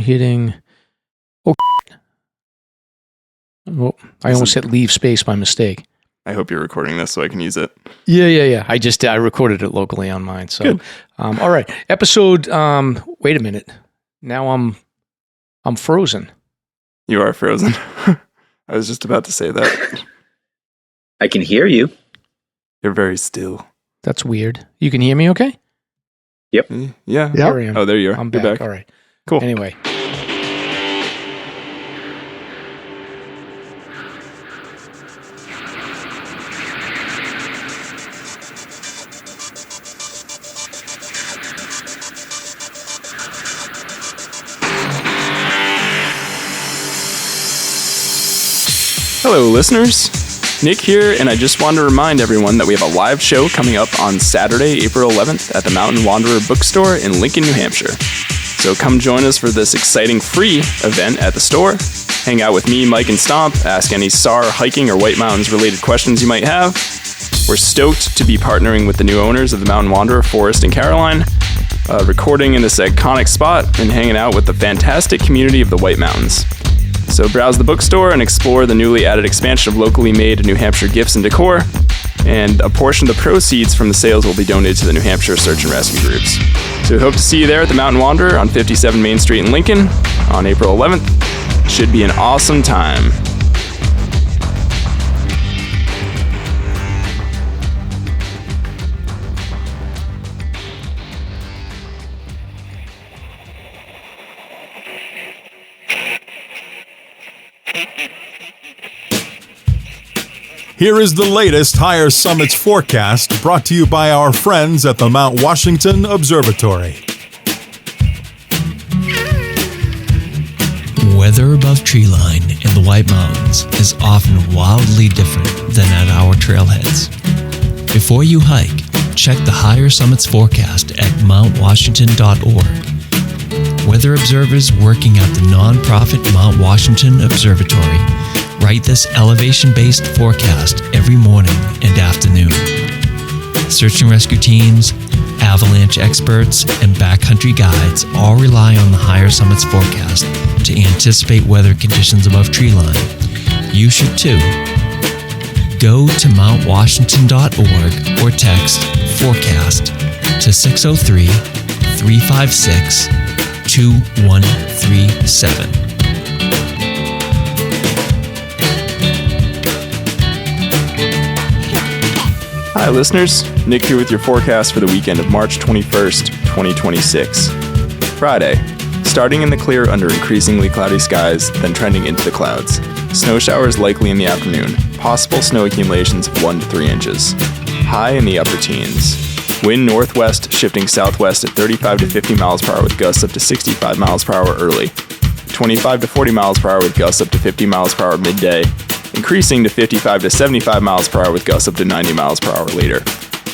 hitting... Oh, I almost hit leave space by mistake. I hope you're recording this so I can use it. Yeah. I recorded it locally on mine. So, all right. Episode, wait a minute. Now I'm frozen. You are frozen. I was just about to say that. I can hear you. You're very still. That's weird. You can hear me okay? Yep. Yeah. There I am. Oh, there you are. I'm You're back. back. All right. Cool. Anyway. Hello, listeners. Nick here, and I just wanted to remind everyone that we have a live show coming up on Saturday, April 11th at the Mountain Wanderer Bookstore in Lincoln, New Hampshire. So come join us for this exciting free event at the store. Hang out with me, Mike, and Stomp. Ask any SAR, hiking, or White Mountains related questions you might have. We're stoked to be partnering with the new owners of the Mountain Wanderer, Forrest and Caroline, recording in this iconic spot and hanging out with the fantastic community of the White Mountains. So browse the bookstore and explore the newly added expansion of locally made New Hampshire gifts and decor, and a portion of the proceeds from the sales will be donated to the New Hampshire Search and Rescue groups. So we hope to see you there at the Mountain Wanderer on 57 Main Street in Lincoln on April 11th. Should be an awesome time. Here is the latest Higher Summits forecast brought to you by our friends at the Mount Washington Observatory. Weather above treeline in the White Mountains is often wildly different than at our trailheads. Before you hike, check the Higher Summits forecast at mountwashington.org. Weather observers working at the nonprofit Mount Washington Observatory write this elevation-based forecast every morning and afternoon. Search and rescue teams, avalanche experts, and backcountry guides all rely on the Higher Summits forecast to anticipate weather conditions above treeline. You should too. Go to mountwashington.org or text forecast to 603-356-2137. Hi, listeners. Nick here with your forecast for the weekend of March 21st, 2026. Friday, starting in the clear under increasingly cloudy skies, then trending into the clouds. Snow showers likely in the afternoon. Possible snow accumulations of 1 to 3 inches. High in the upper teens. Wind northwest shifting southwest at 35 to 50 miles per hour with gusts up to 65 miles per hour early. 25 to 40 miles per hour with gusts up to 50 miles per hour midday. Increasing to 55 to 75 miles per hour with gusts up to 90 miles per hour later.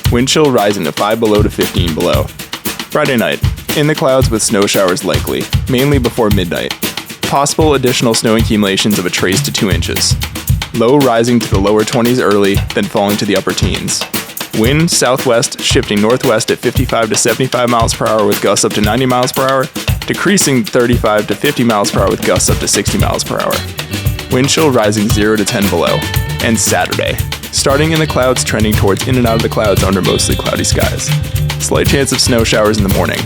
Wind chill rising to 5 below to 15 below. Friday night, in the clouds with snow showers likely, mainly before midnight. Possible additional snow accumulations of a trace to 2 inches. Low rising to the lower 20s early, then falling to the upper teens. Wind southwest shifting northwest at 55 to 75 miles per hour with gusts up to 90 miles per hour, decreasing 35 to 50 miles per hour with gusts up to 60 miles per hour. Wind chill rising 0 to 10 below. And Saturday, starting in the clouds trending towards in and out of the clouds under mostly cloudy skies. Slight chance of snow showers in the morning.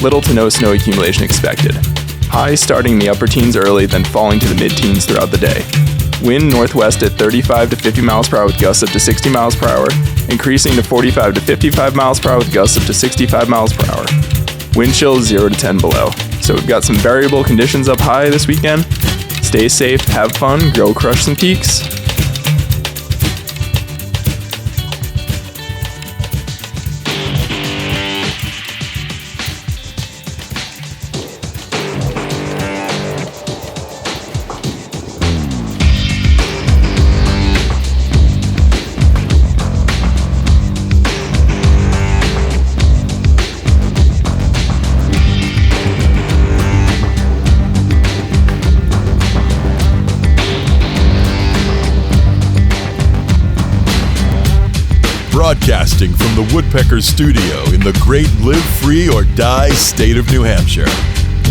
Little to no snow accumulation expected. High starting in the upper teens early, then falling to the mid-teens throughout the day. Wind northwest at 35 to 50 miles per hour with gusts up to 60 miles per hour, increasing to 45 to 55 miles per hour with gusts up to 65 miles per hour. Wind chill 0 to 10 below. So we've got some variable conditions up high this weekend. Stay safe, have fun, go crush some peaks. Broadcasting from the Woodpecker Studio in the great Live Free or Die state of New Hampshire.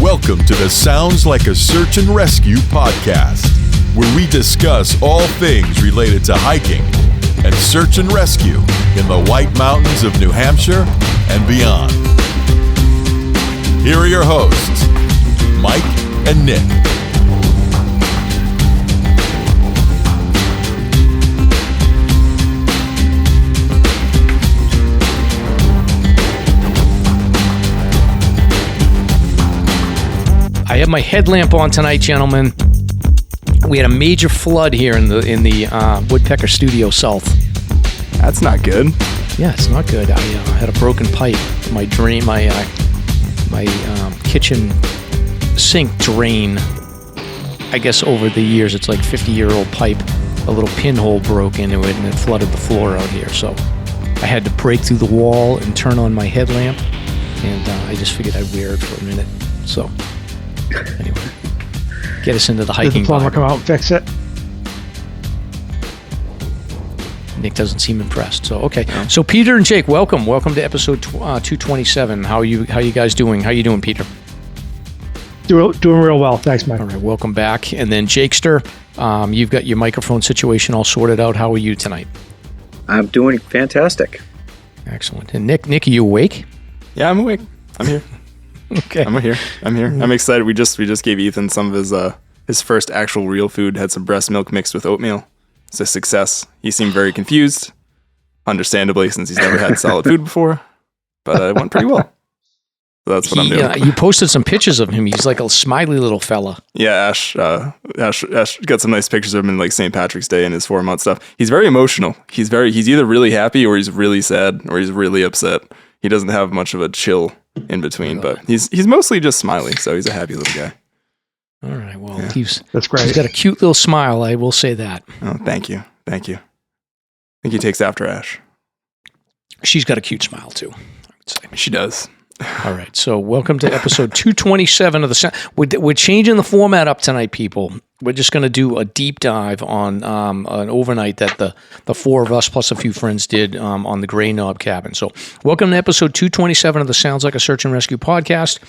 Welcome to the Sounds Like a Search and Rescue podcast, where we discuss all things related to hiking and search and rescue in the White Mountains of New Hampshire and beyond. Here are your hosts, Mike and Nick. I have my headlamp on tonight, gentlemen. We had a major flood here in the Woodpecker Studio South. That's not good. Yeah, it's not good. I had a broken pipe. My kitchen sink drain. I guess over the years, it's like 50-year-old pipe. A little pinhole broke into it, and it flooded the floor out here. So I had to break through the wall and turn on my headlamp, and I just figured I'd wear it for a minute. So anyway, get us into the hiking. Did the plumber come out and fix it? Nick doesn't seem impressed. So okay. So Peter and Jake, welcome to episode 227. How you guys doing? How you doing, Peter? Doing real well. Thanks, Mike. All right, welcome back. And then Jakester, you've got your microphone situation all sorted out. How are you tonight? I'm doing fantastic. Excellent. And Nick, are you awake? Yeah, I'm awake. I'm here. Okay. I'm here. I'm excited. We just gave Ethan some of his first actual real food. Had some breast milk mixed with oatmeal. It's a success. He seemed very confused, understandably, since he's never had solid food before. But it went pretty well. So that's what I'm doing. You posted some pictures of him. He's like a smiley little fella. Yeah, Ash got some nice pictures of him in like St. Patrick's Day and his 4-month stuff. He's very emotional. He's either really happy or he's really sad or he's really upset. He doesn't have much of a chill in between, but he's mostly just smiling, so he's a happy little guy. All right, well, Yeah. That's great. He's got a cute little smile, I will say that. Oh, thank you. I think he takes after Ash. She's got a cute smile, too, I would say. She does. All right, so welcome to episode 227 of the Sound. We're changing the format up tonight, people. We're just going to do a deep dive on an overnight that the four of us plus a few friends did on the Gray Knob Cabin. So welcome to episode 227 of the Sounds Like a Search and Rescue podcast.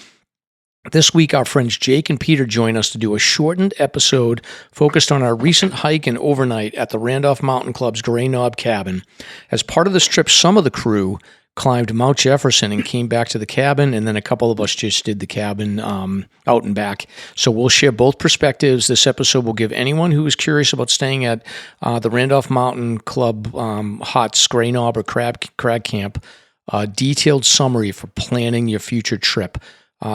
This week, our friends Jake and Peter join us to do a shortened episode focused on our recent hike and overnight at the Randolph Mountain Club's Gray Knob Cabin. As part of this trip, some of the crew climbed Mount Jefferson and came back to the cabin, and then a couple of us just did the cabin out and back. So we'll share both perspectives. This episode will give anyone who is curious about staying at the Randolph Mountain Club Huts, Gray Knob, or Crag Camp a detailed summary for planning your future trip.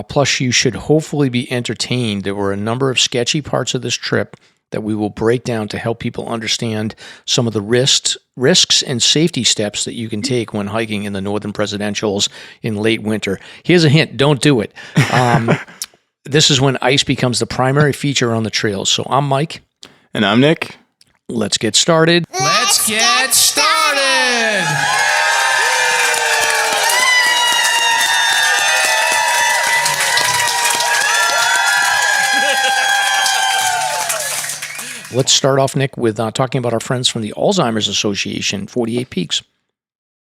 Plus, you should hopefully be entertained. There were a number of sketchy parts of this trip that we will break down to help people understand some of the risks and safety steps that you can take when hiking in the Northern Presidentials in late winter. Here's a hint, don't do it. This is when ice becomes the primary feature on the trails. So I'm Mike. And I'm Nick. Let's get started. Let's get started! Let's start off, Nick, with talking about our friends from the Alzheimer's Association, 48 Peaks.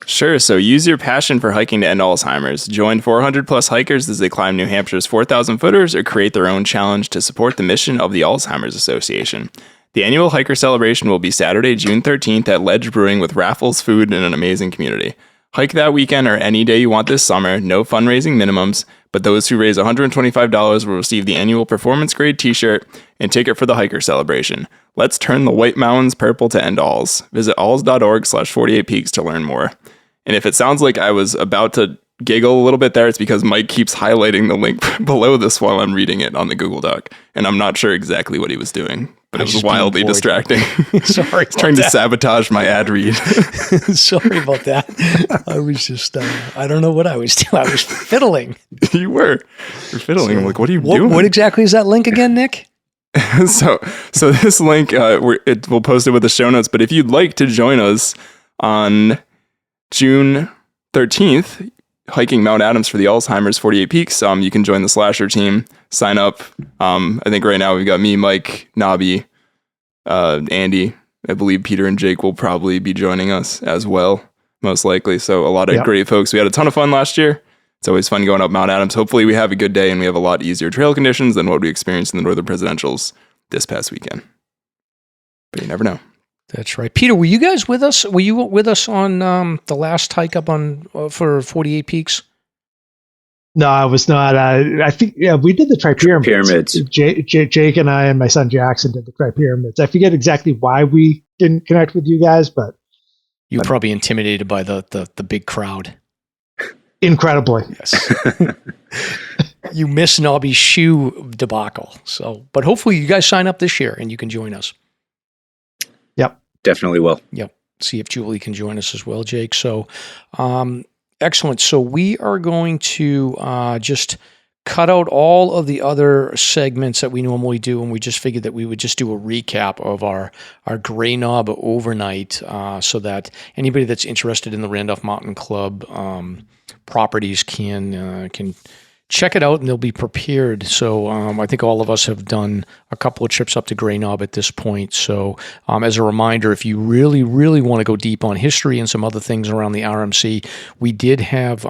Sure, so use your passion for hiking to end Alzheimer's. Join 400 plus hikers as they climb New Hampshire's 4,000 footers or create their own challenge to support the mission of the Alzheimer's Association. The annual hiker celebration will be Saturday, June 13th at Ledge Brewing with raffles, food, and an amazing community. Hike that weekend or any day you want this summer, no fundraising minimums, but those who raise $125 will receive the annual performance grade t-shirt and ticket for the hiker celebration. Let's turn the White Mountains purple to end alls. Visit alls.org/48peaks to learn more. And if it sounds like I was about to giggle a little bit there, it's because Mike keeps highlighting the link below this while I'm reading it on the Google Doc. And I'm not sure exactly what he was doing, but it was wildly distracting. Sorry He's trying to sabotage my ad read. Sorry about that. I was just, I don't know what I was doing. I was fiddling. You're fiddling. I'm like, what are you doing? What exactly is that link again, Nick? So this link, we'll post it with the show notes, but if you'd like to join us on June 13th, hiking Mount Adams for the Alzheimer's 48 Peaks, you can join the Slasher team, sign up. I think right now we've got me, Mike, Nobby, Andy. I believe Peter and Jake will probably be joining us as well, most likely. So a lot of great folks. We had a ton of fun last year. It's always fun going up Mount Adams. Hopefully we have a good day and we have a lot easier trail conditions than what we experienced in the Northern Presidentials this past weekend. But you never know. That's right. Peter, were you guys with us? Were you with us on the last hike up on for 48 Peaks? No, I was not. I think we did the Tri-Pyramids. Pyramids. Jake and I and my son Jackson did the Tri-Pyramids. I forget exactly why we didn't connect with you guys, but You were probably intimidated by the big crowd. incredibly. Yes. You missed Nobby's shoe debacle. So, but hopefully you guys sign up this year and you can join us. Yep. Definitely will. Yep. See if Julie can join us as well, Jake. So, excellent. So we are going to just cut out all of the other segments that we normally do, and we just figured that we would just do a recap of our Gray Knob overnight, so that anybody that's interested in the Randolph Mountain Club properties can check it out and they'll be prepared. So I think all of us have done a couple of trips up to Gray Knob at this point. So as a reminder, if you really, really want to go deep on history and some other things around the RMC, we did have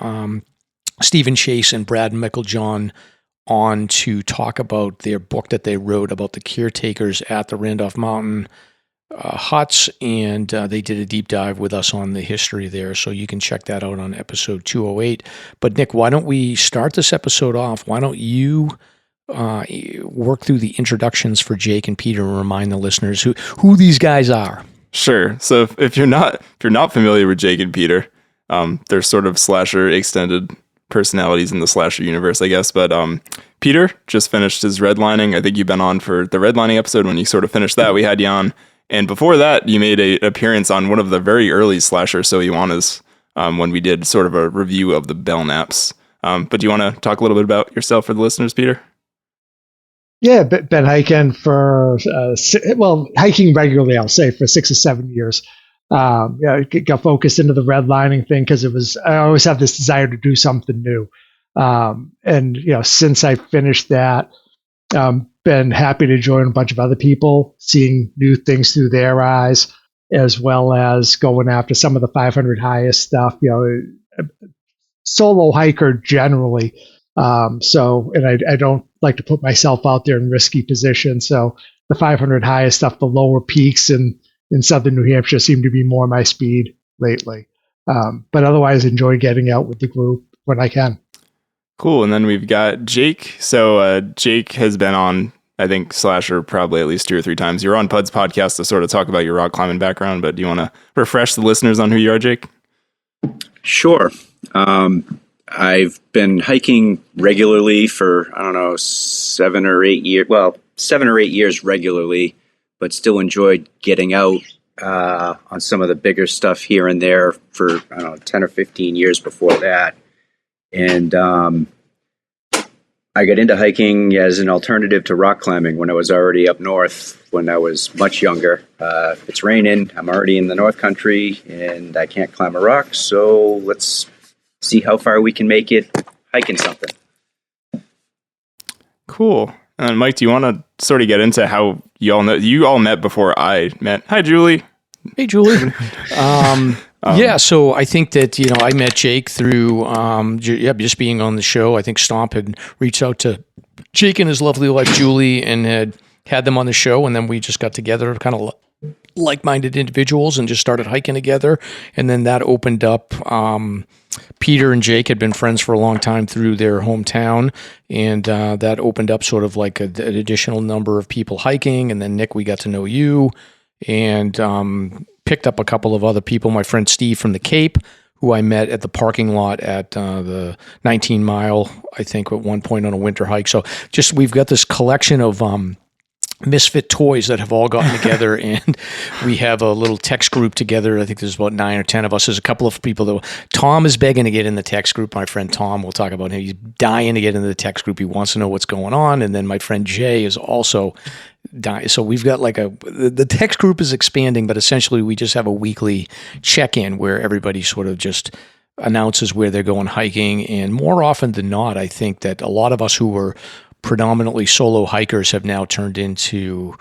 Stephen Chase and Brad Meiklejohn on to talk about their book that they wrote about the caretakers at the Randolph Mountain huts, and they did a deep dive with us on the history there, so you can check that out on episode 208. But Nick, why don't we start this episode off? Why don't you work through the introductions for Jake and Peter and remind the listeners who these guys are? Sure. So if you're not familiar with Jake and Peter, they're sort of slasher extended personalities in the slasher universe, I guess. But Peter just finished his redlining. I think you've been on for the redlining episode. When you sort of finished that, we had you on. And before that, you made an appearance on one of the very early slasher So You Wannas, when we did sort of a review of the Belknaps. But do you want to talk a little bit about yourself for the listeners, Peter? Yeah, been hiking for hiking regularly, I'll say, for 6 or 7 years. Got focused into the redlining thing because I always have this desire to do something new. And since I finished that, been happy to join a bunch of other people, seeing new things through their eyes, as well as going after some of the 500 highest stuff. Solo hiker generally. And I don't like to put myself out there in risky positions. So the 500 highest stuff, the lower peaks in southern New Hampshire seem to be more my speed lately. But otherwise, enjoy getting out with the group when I can. Cool. And then we've got Jake. So Jake has been on, I think, Slasher probably at least 2 or 3 times. You're on Pud's podcast to sort of talk about your rock climbing background, but do you want to refresh the listeners on who you are, Jake? Sure. I've been hiking regularly for, 7 or 8 years. Well, 7 or 8 years regularly, but still enjoyed getting out on some of the bigger stuff here and there for, 10 or 15 years before that. And I got into hiking as an alternative to rock climbing when I was already up north when I was much younger. If it's raining, I'm already in the North Country, and I can't climb a rock, so let's see how far we can make it hiking something. Cool. And Mike, do you want to sort of get into how you all met before I met? Hi, Julie. Hey, Julie. Yeah, so I think that, I met Jake through just being on the show. I think Stomp had reached out to Jake and his lovely wife, Julie, and had them on the show, and then we just got together, kind of like-minded individuals, and just started hiking together, and then that opened up. Peter and Jake had been friends for a long time through their hometown, and that opened up sort of like an additional number of people hiking, and then Nick, we got to know you, and picked up a couple of other people. My friend Steve from the Cape, who I met at the parking lot at the 19 Mile, I think, at one point on a winter hike. So just we've got this collection of misfit toys that have all gotten together, and we have a little text group together. I think there's about 9 or 10 of us. There's a couple of people that Tom is begging to get in the text group. My friend Tom, we'll talk about him. He's dying to get into the text group. He wants to know what's going on. And then my friend Jay is also dying. So we've got the text group is expanding, but essentially we just have a weekly check-in where everybody sort of just announces where they're going hiking. And more often than not, I think that a lot of us who were predominantly solo hikers have now turned into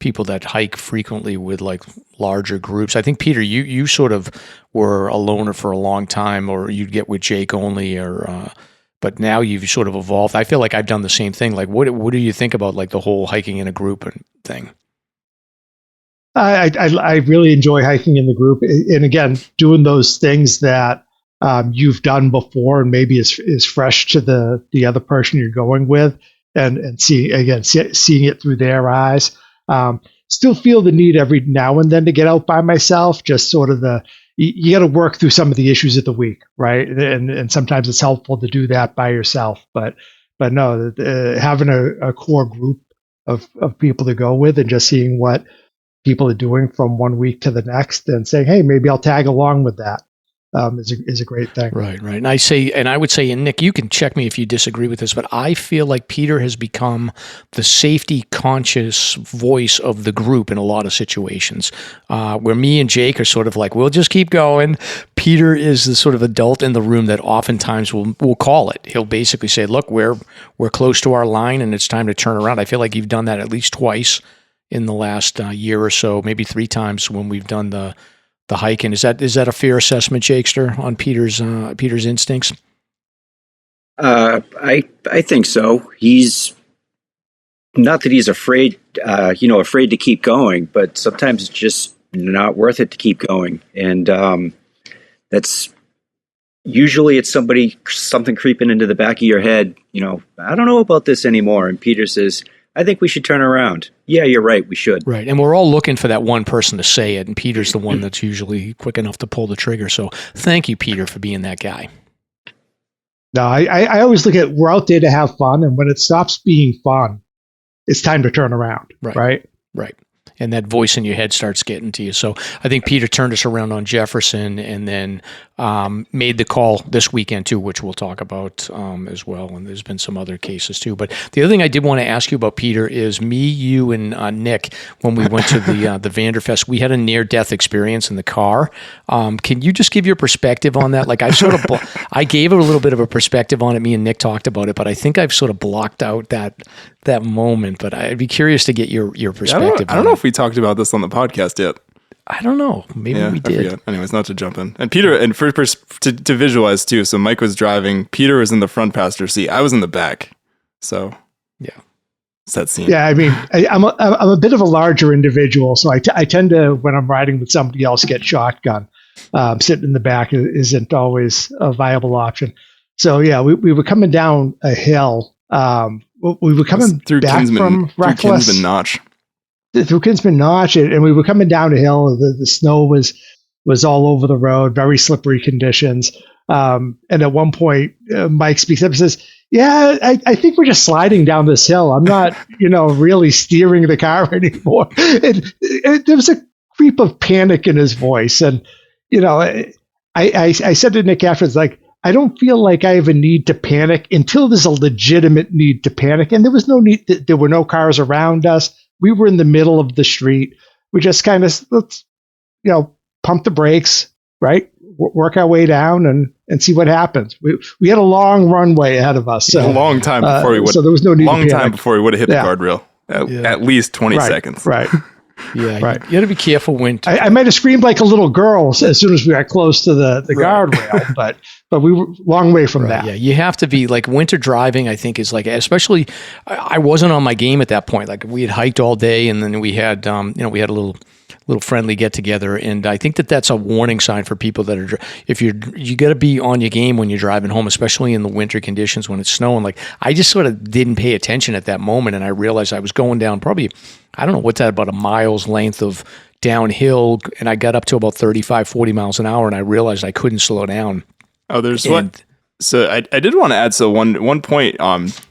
people that hike frequently with like larger groups. I think Peter, you sort of were a loner for a long time, or you'd get with Jake only, or but now you've sort of evolved. I feel like I've done the same thing. Like, what do you think about like the whole hiking in a group and thing? I really enjoy hiking in the group, and again, doing those things that you've done before, and maybe is fresh to the other person you're going with, and seeing it through their eyes. Still feel the need every now and then to get out by myself. Just sort of you got to work through some of the issues of the week, right? And sometimes it's helpful to do that by yourself. But no, having a core group of people to go with, and just seeing what people are doing from one week to the next, and saying, hey, maybe I'll tag along with that, is a great thing. Right. And I would say, and Nick, you can check me if you disagree with this, but I feel like Peter has become the safety conscious voice of the group in a lot of situations, where me and Jake are sort of like, we'll just keep going. Peter is the sort of adult in the room that oftentimes will call it. He'll basically say, look, we're close to our line and it's time to turn around. I feel like you've done that at least twice in the last year or so, maybe 3 times when we've done the hiking. Is that a fair assessment, Jakester, on Peter's instincts? I think so. He's not that he's afraid to keep going, but sometimes it's just not worth it to keep going. And that's usually it's something creeping into the back of your head. I don't know about this anymore. And Peter says, I think we should turn around. Yeah, you're right. We should. Right. And we're all looking for that one person to say it. And Peter's the one that's usually quick enough to pull the trigger. So thank you, Peter, for being that guy. No, I always look at, we're out there to have fun. And when it stops being fun, it's time to turn around. Right. And that voice in your head starts getting to you. So I think Peter turned us around on Jefferson, and then made the call this weekend too, which we'll talk about as well. And there's been some other cases too. But the other thing I did want to ask you about, Peter, is me, you, and Nick, when we went to the Vanderfest, we had a near-death experience in the car. Can you just give your perspective on that? Like I gave it a little bit of a perspective on it. Me and Nick talked about it, but I think I've sort of blocked out that moment. But I'd be curious to get your perspective. I don't know if we talked about this on the podcast yet. I don't know. Maybe we did. Anyways, not to jump in. And Peter, and to visualize too. So Mike was driving. Peter was in the front passenger seat. I was in the back. So yeah, it's that scene. Yeah, I mean, I'm a bit of a larger individual, so I tend to, when I'm riding with somebody else, get shotgun. Sitting in the back isn't always a viable option. So yeah, we were coming down a hill. We were coming back from Reckless. Kinsman Notch. Through Kinsman Notch, and we were coming down a hill. The snow was all over the road, very slippery conditions. And at one point, Mike speaks up and says, "Yeah, I think we're just sliding down this hill. I'm not, really steering the car anymore." There was a creep of panic in his voice, and I said to Nick afterwards, like, I don't feel like I have a need to panic until there's a legitimate need to panic, and there was no need. There were no cars around us. We were in the middle of the street. We just kind of, let's, pump the brakes, right? Work our way down and see what happens. We had a long runway ahead of us. So, a long time before we would. So there was no need. Long time before we would have hit the guardrail. At least 20 seconds. Right. Yeah. Right. You got to be careful when. I might have screamed like a little girl as soon as we got close to the guardrail, but we were a long way from that. Yeah. You have to be like, winter driving, I think, is like, especially, I wasn't on my game at that point. Like, we had hiked all day, and then we had, we had a little friendly get together. And I think that's a warning sign for people that are, if you got to be on your game when you're driving home, especially in the winter conditions when it's snowing. Like, I just sort of didn't pay attention at that moment. And I realized I was going down probably, I don't know, what's that, about a mile's length of downhill. And I got up to about 35, 40 miles an hour, and I realized I couldn't slow down. Oh, there's what? So I did want to add, so one point,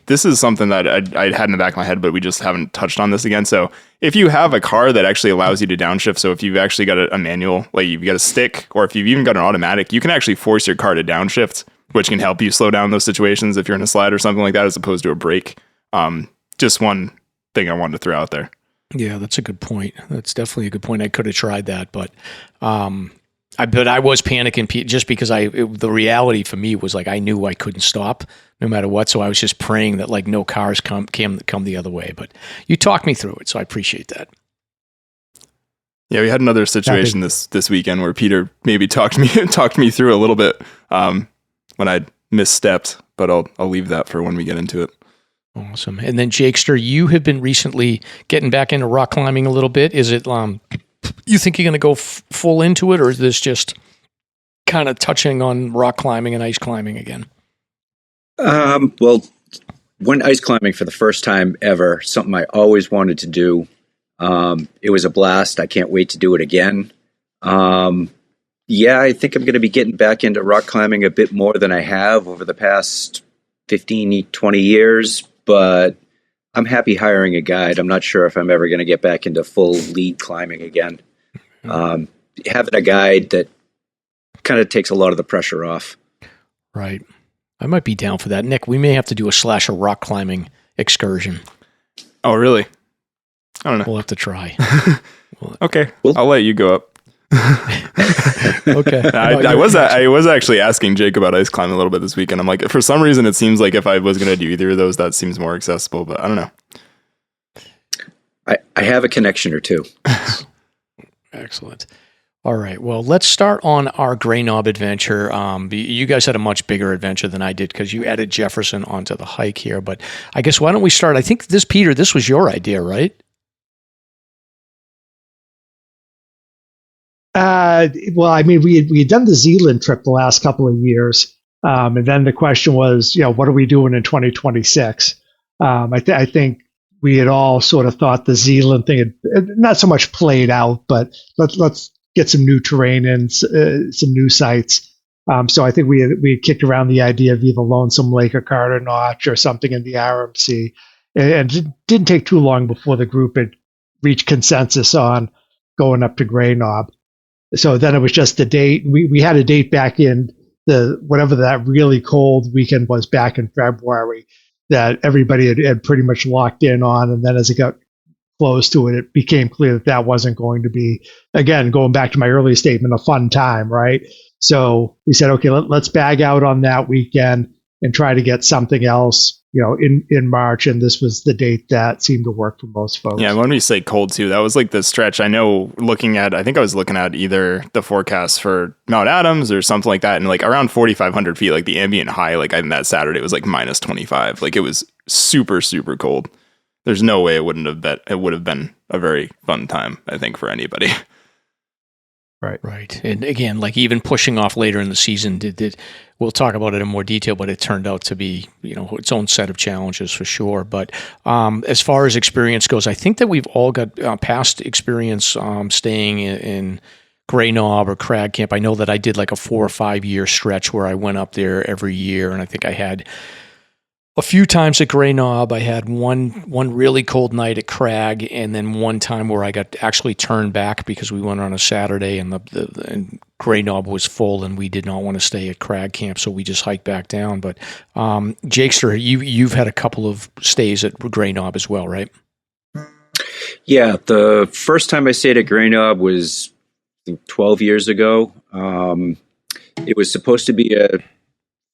this is something that I had in the back of my head, but we just haven't touched on this again. So if you have a car that actually allows you to downshift, so if you've actually got a manual, like you've got a stick, or if you've even got an automatic, you can actually force your car to downshift, which can help you slow down those situations if you're in a slide or something like that, as opposed to a brake. Just one thing I wanted to throw out there. Yeah, that's a good point. That's definitely a good point. I could have tried that, but I was panicking just because the reality for me was like, I knew I couldn't stop no matter what. So I was just praying that like no cars come the other way, but you talked me through it. So I appreciate that. Yeah, we had another situation this weekend where Peter maybe talked me through a little bit when I misstepped, but I'll leave that for when we get into it. Awesome. And then Jakester, you have been recently getting back into rock climbing a little bit. Is it you think you're going to go full into it, or is this just kind of touching on rock climbing and ice climbing again? Well, went ice climbing for the first time ever, something I always wanted to do. It was a blast. I can't wait to do it again. I think I'm going to be getting back into rock climbing a bit more than I have over the past 15, 20 years, but I'm happy hiring a guide. I'm not sure if I'm ever going to get back into full lead climbing again. Having a guide that kind of takes a lot of the pressure off. Right. I might be down for that. Nick, we may have to do a rock climbing excursion. Oh, really? I don't know. We'll have to try. Okay. I'll let you go up. Okay. I was actually asking Jake about ice climbing a little bit this weekend. I'm like, for some reason, it seems like if I was going to do either of those, that seems more accessible, but I don't know. I have a connection or two. Excellent. All right. Well, let's start on our Gray Knob adventure. You guys had a much bigger adventure than I did because you added Jefferson onto the hike here. But I guess why don't we start? I think Peter, this was your idea, right? Well, I mean, we had done the Zealand trip the last couple of years, and then the question was, what are we doing in 2026? I think we had all sort of thought the Zealand thing had not so much played out, but let's get some new terrain and some new sites. So I think we had kicked around the idea of either Lonesome Lake or Carter Notch or something in the RMC, and it didn't take too long before the group had reached consensus on going up to Gray Knob. So then it was just the date. We had a date back in whatever that really cold weekend was back in February that everybody had pretty much locked in on. And then as it got close to it, it became clear that wasn't going to be, again, going back to my earlier statement, a fun time, right? So we said, okay, let's bag out on that weekend and try to get something else, in March. And this was the date that seemed to work for most folks. Yeah, when we say cold too, that was like the stretch. I know I think I was looking at either the forecast for Mount Adams or something like that. And like around 4,500 feet, like the ambient high, like I think that Saturday was like minus 25. Like it was super, super cold. There's no way it would have been a very fun time, I think, for anybody. Right. And again, like even pushing off later in the season, we'll talk about it in more detail, but it turned out to be, its own set of challenges for sure. But as far as experience goes, I think that we've all got past experience staying in Gray Knob or Crag Camp. I know that I did like a 4 or 5 year stretch where I went up there every year, and I think I had a few times at Gray Knob. I had one really cold night at Crag, and then one time where I got actually turned back because we went on a Saturday and and Gray Knob was full, and we did not want to stay at Crag Camp, so we just hiked back down. But Jakester, you've had a couple of stays at Gray Knob as well, right? Yeah, the first time I stayed at Gray Knob was, I think, 12 years ago. It was supposed to be a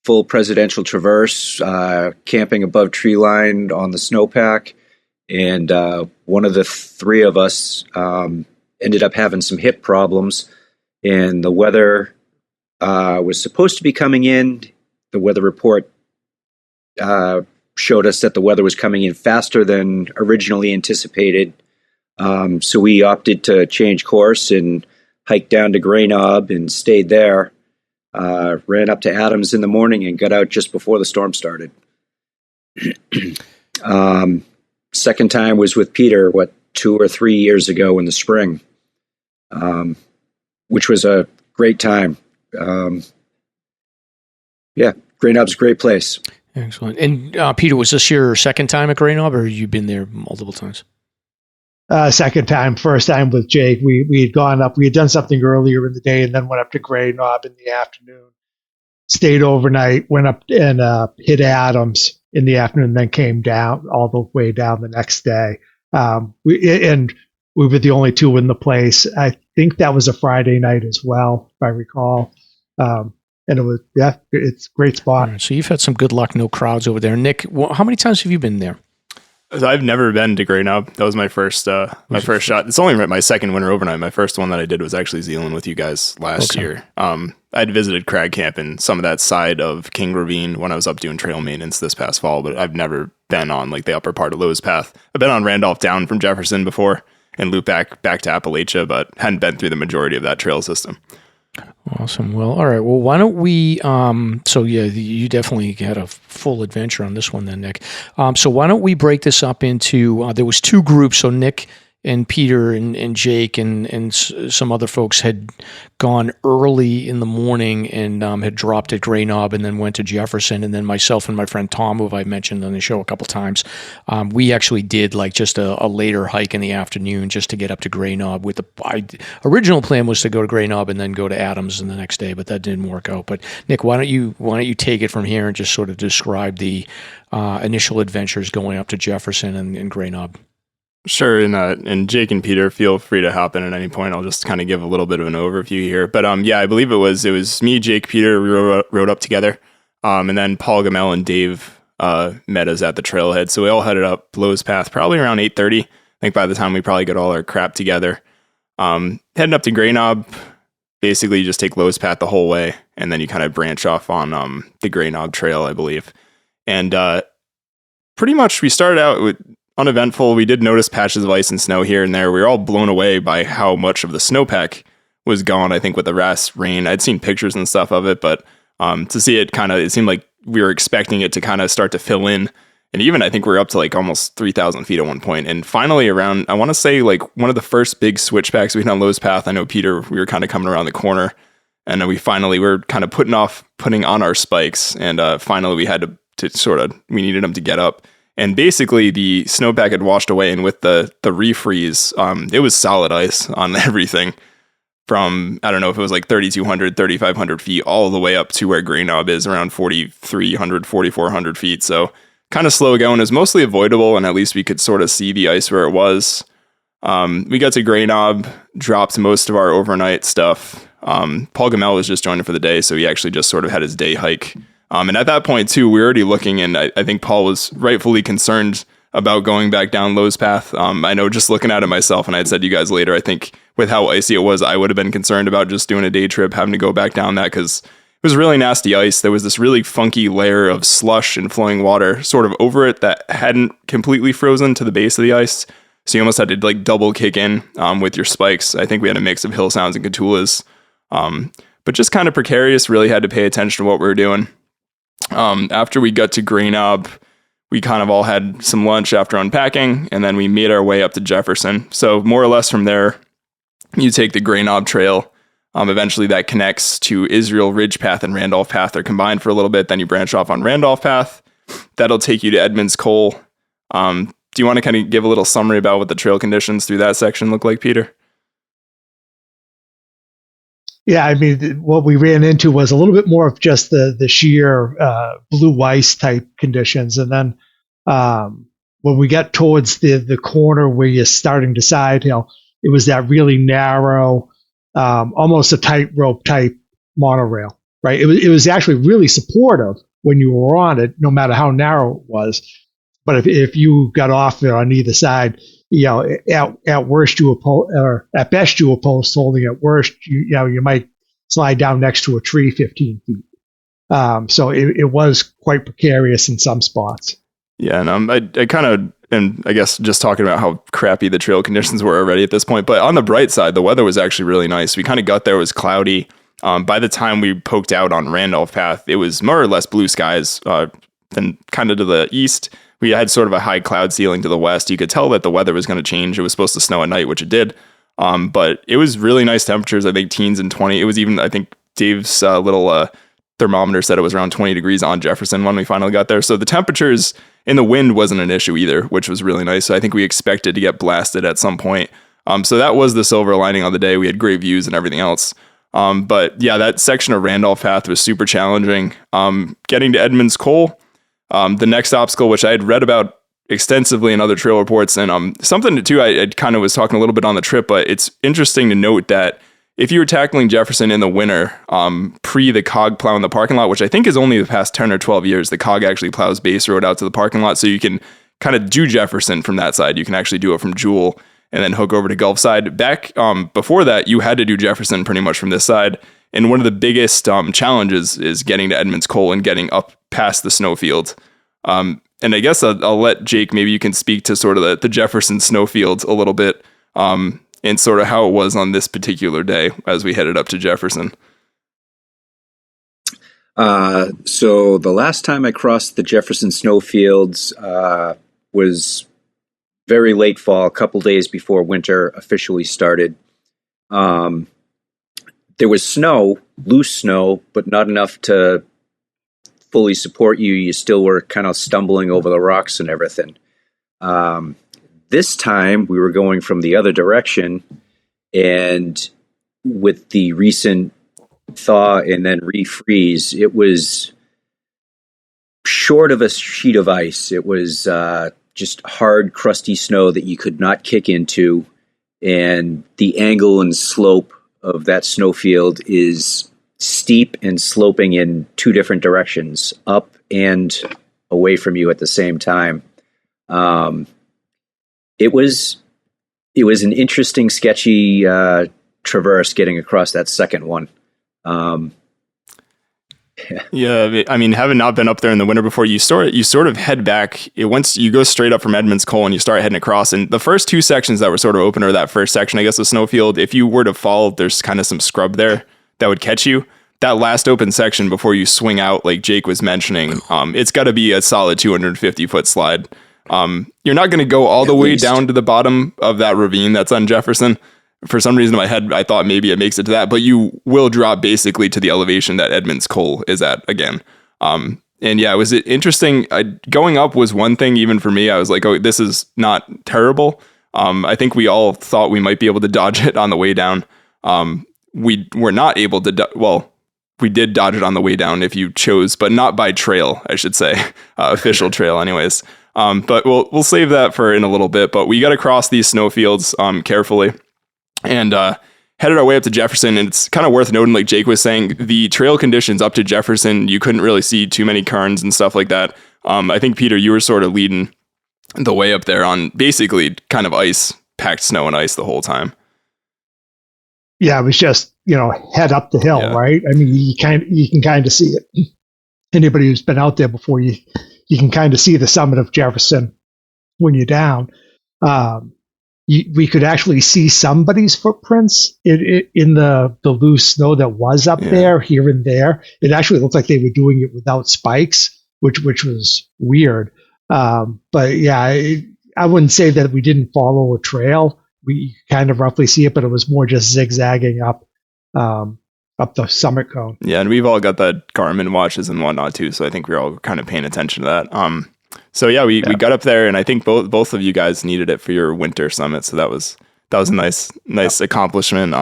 full presidential traverse, camping above tree line on the snowpack. And one of the three of us ended up having some hip problems. And the weather was supposed to be coming in. The weather report showed us that the weather was coming in faster than originally anticipated. So we opted to change course and hiked down to Gray Knob and stayed there. Ran up to Adams in the morning and got out just before the storm started. Second time was with Peter, 2 or 3 years ago in the spring, which was a great time. Gray Knob's a great place. Excellent. And Peter, was this your second time at Gray Knob, or you been there multiple times? Second time. First time with Jake. We had gone up. We had done something earlier in the day and then went up to Gray Knob in the afternoon. Stayed overnight, went up and hit Adams in the afternoon, then came down all the way down the next day. We were the only two in the place. I think that was a Friday night as well, if I recall. And it was, it's a great spot. Right, so you've had some good luck, no crowds over there. Nick, how many times have you been there? So I've never been to Grey Knob. That was my first shot. It's only my second winter overnight. My first one that I did was actually Zealand with you guys last year. I'd visited Crag Camp and some of that side of King Ravine when I was up doing trail maintenance this past fall, but I've never been on like the upper part of Lowe's Path. I've been on Randolph down from Jefferson before and loop back to Appalachia, but hadn't been through the majority of that trail system. Awesome. Well, all right. Well, why don't we, so yeah, you definitely had a full adventure on this one then, Nick. So why don't we break this up into, there was two groups. So Nick and Peter and Jake and some other folks had gone early in the morning and had dropped at Grey Knob and then went to Jefferson. And then myself and my friend Tom, who I've mentioned on the show a couple times, we actually did like just a later hike in the afternoon just to get up to Grey Knob. With the original plan was to go to Grey Knob and then go to Adams the next day, but that didn't work out. But Nick, why don't you take it from here and just sort of describe the initial adventures going up to Jefferson and Grey Knob? Sure, and Jake and Peter, feel free to hop in at any point. I'll just kind of give a little bit of an overview here. But yeah, I believe it was me, Jake, Peter, we rode up together. And then Paul, Gamel, and Dave met us at the trailhead. So we all headed up Lowe's Path probably around 8:30. I think by the time we probably got all our crap together. Heading up to Grey Knob, basically you just take Lowe's Path the whole way, and then you kind of branch off on the Grey Knob Trail, I believe. And pretty much we started out with uneventful. We did notice patches of ice and snow here and there. We were all blown away by how much of the snowpack was gone, I think, with the last rain. I'd seen pictures and stuff of it, but to see it it seemed like we were expecting it to kind of start to fill in. And even I think we were up to like almost 3,000 feet at one point. And finally around, I want to say like one of the first big switchbacks we had on Lowe's Path, I know Peter, we were kind of coming around the corner, and then we were kind of putting on our spikes. And finally we had we needed them to get up. And basically the snowpack had washed away, and with the refreeze, it was solid ice on everything from, I don't know if it was like 3,200, 3,500 feet all the way up to where Grey Knob is around 4,300, 4,400 feet. So kind of slow going. It was mostly avoidable, and at least we could sort of see the ice where it was. We got to Grey Knob, dropped most of our overnight stuff. Paul Gamel was just joining for the day, so he actually just sort of had his day hike. And at that point, too, we were already looking, and I think Paul was rightfully concerned about going back down Lowe's Path. I know just looking at it myself, and I'd said to you guys later, I think with how icy it was, I would have been concerned about just doing a day trip, having to go back down that, because it was really nasty ice. There was this really funky layer of slush and flowing water sort of over it that hadn't completely frozen to the base of the ice. So you almost had to like double kick in with your spikes. I think we had a mix of hill sounds and Catulas, but just kind of precarious, really had to pay attention to what we were doing. After we got to Grey Knob, we kind of all had some lunch after unpacking, and then we made our way up to Jefferson. So more or less from there, you take the Grey Knob Trail. Eventually that connects to Israel Ridge Path and Randolph Path. They're combined for a little bit. Then you branch off on Randolph Path. That'll take you to Edmonds Cole. Do you want to kind of give a little summary about what the trail conditions through that section look like, Peter? Yeah, I mean, what we ran into was a little bit more of just the sheer blue ice type conditions. And then when we got towards the corner where you're starting to side, it was that really narrow, almost a tightrope type monorail, right? It was actually really supportive when you were on it, no matter how narrow it was. But if you got off there on either side, at worst or at best you were post holding. At worst, you might slide down next to a tree 15 feet. So it was quite precarious in some spots. Yeah, and I kind of, and I guess just talking about how crappy the trail conditions were already at this point. But on the bright side, the weather was actually really nice. We kind of got there, it was cloudy. By the time we poked out on Randolph Path, it was more or less blue skies. Then kind of to the east, we had sort of a high cloud ceiling to the west. You could tell that the weather was going to change. It was supposed to snow at night, which it did. But it was really nice temperatures. I think teens and 20. It was even, I think Dave's little thermometer said it was around 20 degrees on Jefferson when we finally got there. So the temperatures and the wind wasn't an issue either, which was really nice. So I think we expected to get blasted at some point. So that was the silver lining on the day. We had great views and everything else. But yeah, that section of Randolph Path was super challenging. Getting to Edmonds Cole, the next obstacle, which I had read about extensively in other trail reports, and something too, I kind of was talking a little bit on the trip, but it's interesting to note that if you were tackling Jefferson in the winter, pre the COG plow in the parking lot, which I think is only the past 10 or 12 years, the COG actually plows base road out to the parking lot, so you can kind of do Jefferson from that side. You can actually do it from Jewel and then hook over to Gulf side. Back before that, you had to do Jefferson pretty much from this side. And one of the biggest challenges is getting to Edmonds Cole and getting up past the snowfield. And I guess I'll let Jake, maybe you can speak to sort of the Jefferson snowfield a little bit, and sort of how it was on this particular day as we headed up to Jefferson. So the last time I crossed the Jefferson snowfields was very late fall, a couple days before winter officially started. There was snow, loose snow, but not enough to fully support you. You still were kind of stumbling over the rocks and everything. This time we were going from the other direction, and with the recent thaw and then refreeze, it was short of a sheet of ice. It was just hard, crusty snow that you could not kick into, and the angle and slope of that snowfield is steep and sloping in two different directions, up and away from you at the same time. It was an interesting, sketchy traverse getting across that second one. Yeah, I mean, having not been up there in the winter before, you sort of head back. Once you go straight up from Edmonds Cole and you start heading across, and the first two sections that were sort of open, or that first section, I guess, of snowfield, if you were to fall, there's kind of some scrub there that would catch you. That last open section before you swing out, like Jake was mentioning, it's got to be a solid 250-foot slide. You're not going to go all the way down to the bottom of that ravine that's on Jefferson. For some reason in my head, I thought maybe it makes it to that, but you will drop basically to the elevation that Edmonds Cole is at again. And yeah, it was interesting. Going up was one thing, even for me. I was like, oh, this is not terrible. I think we all thought we might be able to dodge it on the way down. We were not able to, we did dodge it on the way down if you chose, but not by trail, I should say, official trail anyways. But we'll save that for in a little bit, but we got to cross these snowfields carefully. And headed our way up to Jefferson, and it's kind of worth noting, like Jake was saying, the trail conditions up to Jefferson, you couldn't really see too many cairns and stuff like that. I think, Peter, you were sort of leading the way up there on basically kind of ice, packed snow and ice the whole time. Yeah, it was just, head up the hill, right? I mean, you can kind of see it. Anybody who's been out there before, you can kind of see the summit of Jefferson when you're down. We could actually see somebody's footprints in the loose snow that was up there, here and there. It actually looked like they were doing it without spikes, which was weird. But yeah, I wouldn't say that we didn't follow a trail. We kind of roughly see it, but it was more just zigzagging up the summit cone. Yeah, and we've all got the Garmin watches and whatnot too, so I think we're all kind of paying attention to that. So yeah, we got up there, and I think both of you guys needed it for your winter summit. So that was a nice accomplishment.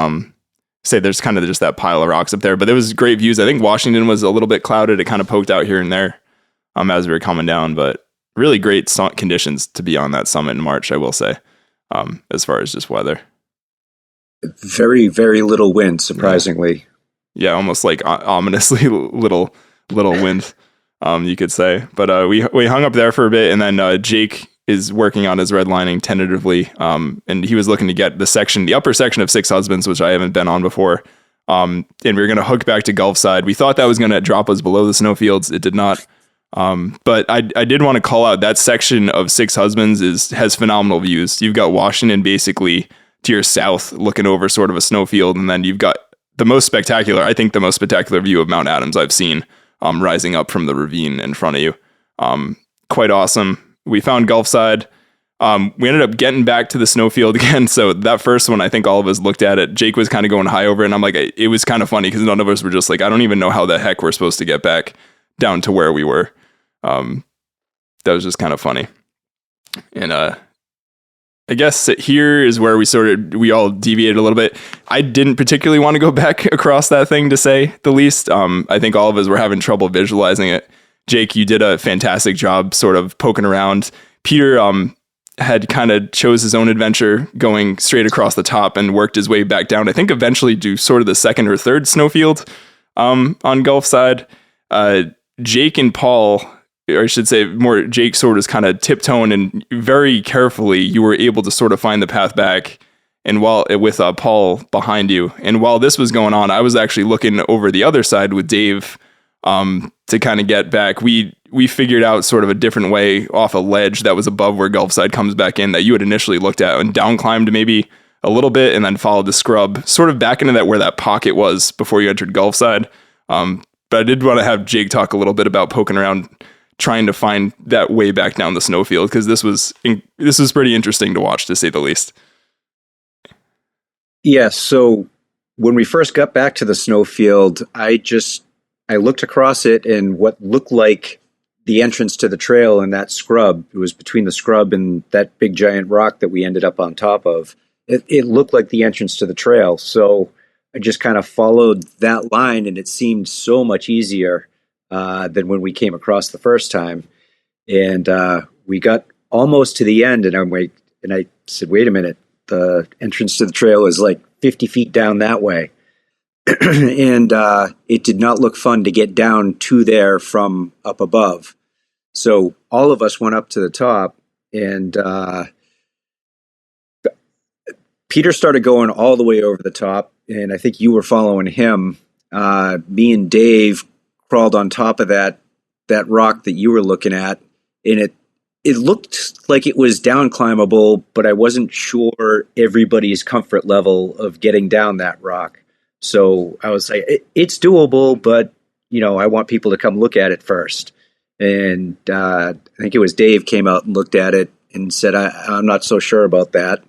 Say there's kind of just that pile of rocks up there, but there was great views. I think Washington was a little bit clouded. It kind of poked out here and there as we were coming down, but really great conditions to be on that summit in March, I will say, as far as just weather. Very, very little wind, surprisingly. Yeah, almost like ominously little wind. You could say, but we hung up there for a bit, and then Jake is working on his redlining tentatively, and he was looking to get the upper section of Six Husbands, which I haven't been on before, and we were going to hook back to Gulf side. We thought that was going to drop us below the snowfields. It did not, but I did want to call out that section of Six Husbands has phenomenal views. You've got Washington basically to your south, looking over sort of a snowfield, and then you've got the most spectacular view of Mount Adams I've seen. Rising up from the ravine in front of you. Quite awesome. We found Gulf side. We ended up getting back to the snowfield again. So that first one, I think all of us looked at it. Jake was kind of going high over it, and I'm like, it was kind of funny because none of us were just like, I don't even know how the heck we're supposed to get back down to where we were. That was just kind of funny. And I guess here is where we all deviated a little bit. I didn't particularly want to go back across that thing, to say the least. I think all of us were having trouble visualizing it. Jake, you did a fantastic job sort of poking around. Peter had kind of chose his own adventure, going straight across the top and worked his way back down. I think eventually do sort of the second or third snowfield on Gulf side. Jake and Paul or I should say more Jake sort of kind of tiptoeing, and very carefully you were able to sort of find the path back, and while with Paul behind you. And while this was going on, I was actually looking over the other side with Dave to kind of get back. We figured out sort of a different way off a ledge that was above where Gulfside comes back in that you had initially looked at, and down climbed maybe a little bit and then followed the scrub sort of back into that where that pocket was before you entered Gulfside. But I did want to have Jake talk a little bit about poking around, trying to find that way back down the snowfield, because this was pretty interesting to watch, to say the least. Yeah, so when we first got back to the snowfield, I looked across it, and what looked like the entrance to the trail in that scrub, it was between the scrub and that big giant rock that we ended up on top of. It looked like the entrance to the trail. So I just kind of followed that line, and it seemed so much easier than when we came across the first time. And we got almost to the end, and I said, wait a minute, the entrance to the trail is like 50 feet down that way. And it did not look fun to get down to there from up above. So all of us went up to the top, and Peter started going all the way over the top, and I think you were following him. Me and Dave crawled on top of that rock that you were looking at, and it looked like it was down climbable, but I wasn't sure everybody's comfort level of getting down that rock. So I was like, it's doable, but I want people to come look at it first. And I think it was Dave came out and looked at it and said, I'm not so sure about that.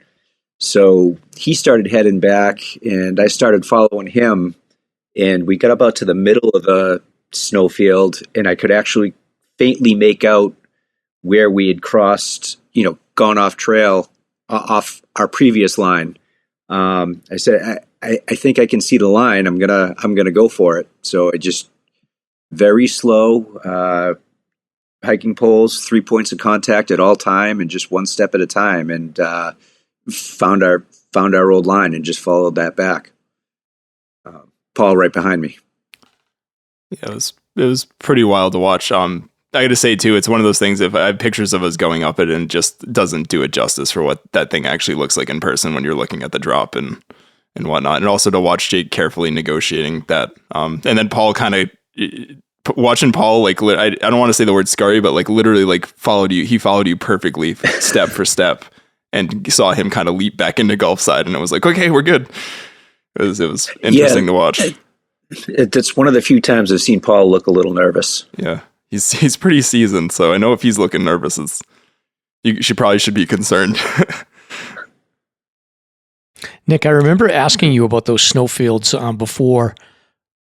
So he started heading back, and I started following him, and we got about to the middle of the snowfield, and I could actually faintly make out where we had crossed, gone off trail, off our previous line. I said, I think I can see the line. I'm gonna go for it. So I just very slow, hiking poles, 3 points of contact at all time, and just one step at a time, and found our old line and just followed that back. Paul right behind me. Yeah, it was pretty wild to watch. I got to say too, it's one of those things. If I have pictures of us going up it, and just doesn't do it justice for what that thing actually looks like in person when you're looking at the drop and whatnot. And also to watch Jake carefully negotiating that, and then Paul kind of watching Paul, like, I don't want to say the word scurry, but like literally like followed you. He followed you perfectly step for step, and saw him kind of leap back into Gulfside, and it was like, okay, we're good. It was interesting to watch. It's one of the few times I've seen Paul look a little nervous. Yeah, he's pretty seasoned, so I know if he's looking nervous, you should be concerned. Nick, I remember asking you about those snowfields before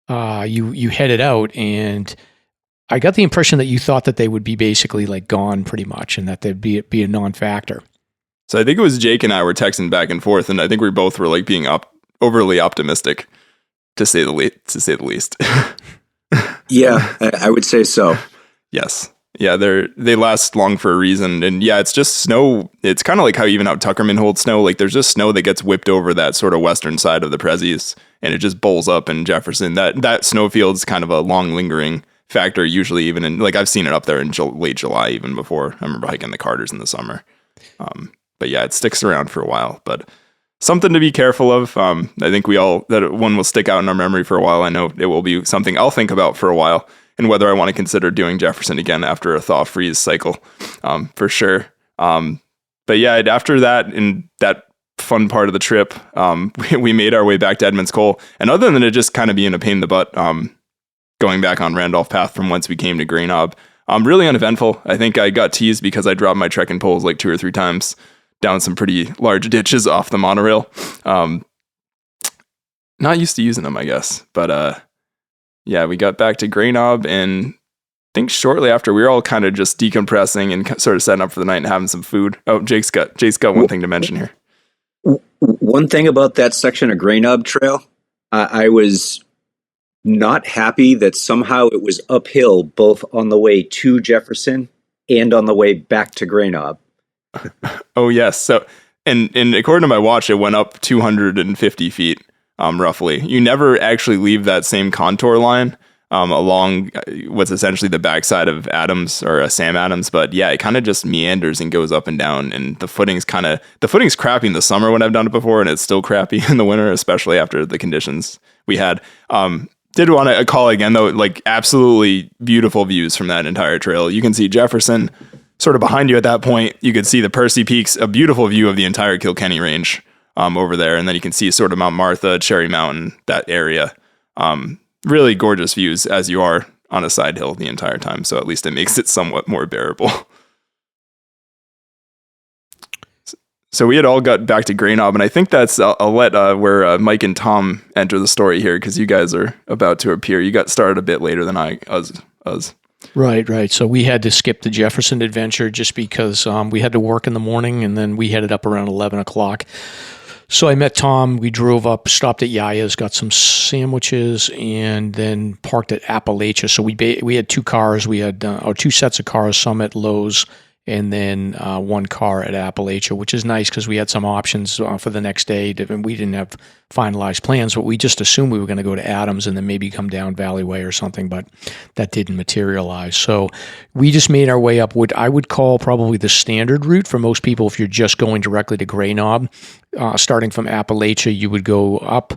you headed out, and I got the impression that you thought that they would be basically like gone pretty much, and that they'd be a non-factor. So I think it was Jake and I were texting back and forth, and I think we both were like being overly optimistic, to say the least. Yeah, I would say so. Yes. Yeah, they last long for a reason. And yeah, it's just snow. It's kind of like how even out Tuckerman holds snow. Like there's just snow that gets whipped over that sort of western side of the Prezzies, and it just bowls up in Jefferson. That snowfield's kind of a long lingering factor, usually even in, like, I've seen it up there in late July, even before. I remember hiking the Carters in the summer. But yeah, it sticks around for a while, but something to be careful of. I think that one will stick out in our memory for a while. I know it will be something I'll think about for a while, and whether I want to consider doing Jefferson again after a thaw freeze cycle, for sure. But yeah, after that, in that fun part of the trip, we made our way back to Edmonds Cole, and other than it just kind of being a pain in the butt, going back on Randolph Path from whence we came to Grey Knob, really uneventful. I think I got teased because I dropped my trekking poles like 2 or 3 times down some pretty large ditches off the monorail. Not used to using them, I guess. But yeah, we got back to Grey Knob, and I think shortly after we were all kind of just decompressing and sort of setting up for the night and having some food. Oh, Jake's got one thing to mention here. One thing about that section of Grey Knob Trail, I was not happy that somehow it was uphill both on the way to Jefferson and on the way back to Grey Knob. Oh yes. So, and according to my watch, it went up 250 feet, roughly. You never actually leave that same contour line. along what's essentially the backside of Adams or Sam Adams. But yeah, it kind of just meanders and goes up and down, and the footing's crappy in the summer when I've done it before, and it's still crappy in the winter, especially after the conditions we had. Did want to call again though, like absolutely beautiful views from that entire trail. You can see Jefferson sort of behind you at that point. You could see the Percy Peaks, a beautiful view of the entire Kilkenny range over there. And then you can see sort of Mount Martha, Cherry Mountain, that area. Really gorgeous views as you are on a side hill the entire time. So at least it makes it somewhat more bearable. So we had all got back to Grey Knob, and I think that's, I'll let where Mike and Tom enter the story here, because you guys are about to appear. You got started a bit later than us. Right. So we had to skip the Jefferson adventure just because we had to work in the morning, and then we headed up around 11 o'clock. So I met Tom. We drove up, stopped at Yaya's, got some sandwiches, and then parked at Appalachia. So we had two cars. We had two sets of cars, some at Lowe's, and then one car at Appalachia, which is nice because we had some options for the next day. We didn't have finalized plans, but we just assumed we were going to go to Adams and then maybe come down Valley Way or something, but that didn't materialize. So we just made our way up what I would call probably the standard route for most people if you're just going directly to Grey Knob. Starting from Appalachia, you would go up.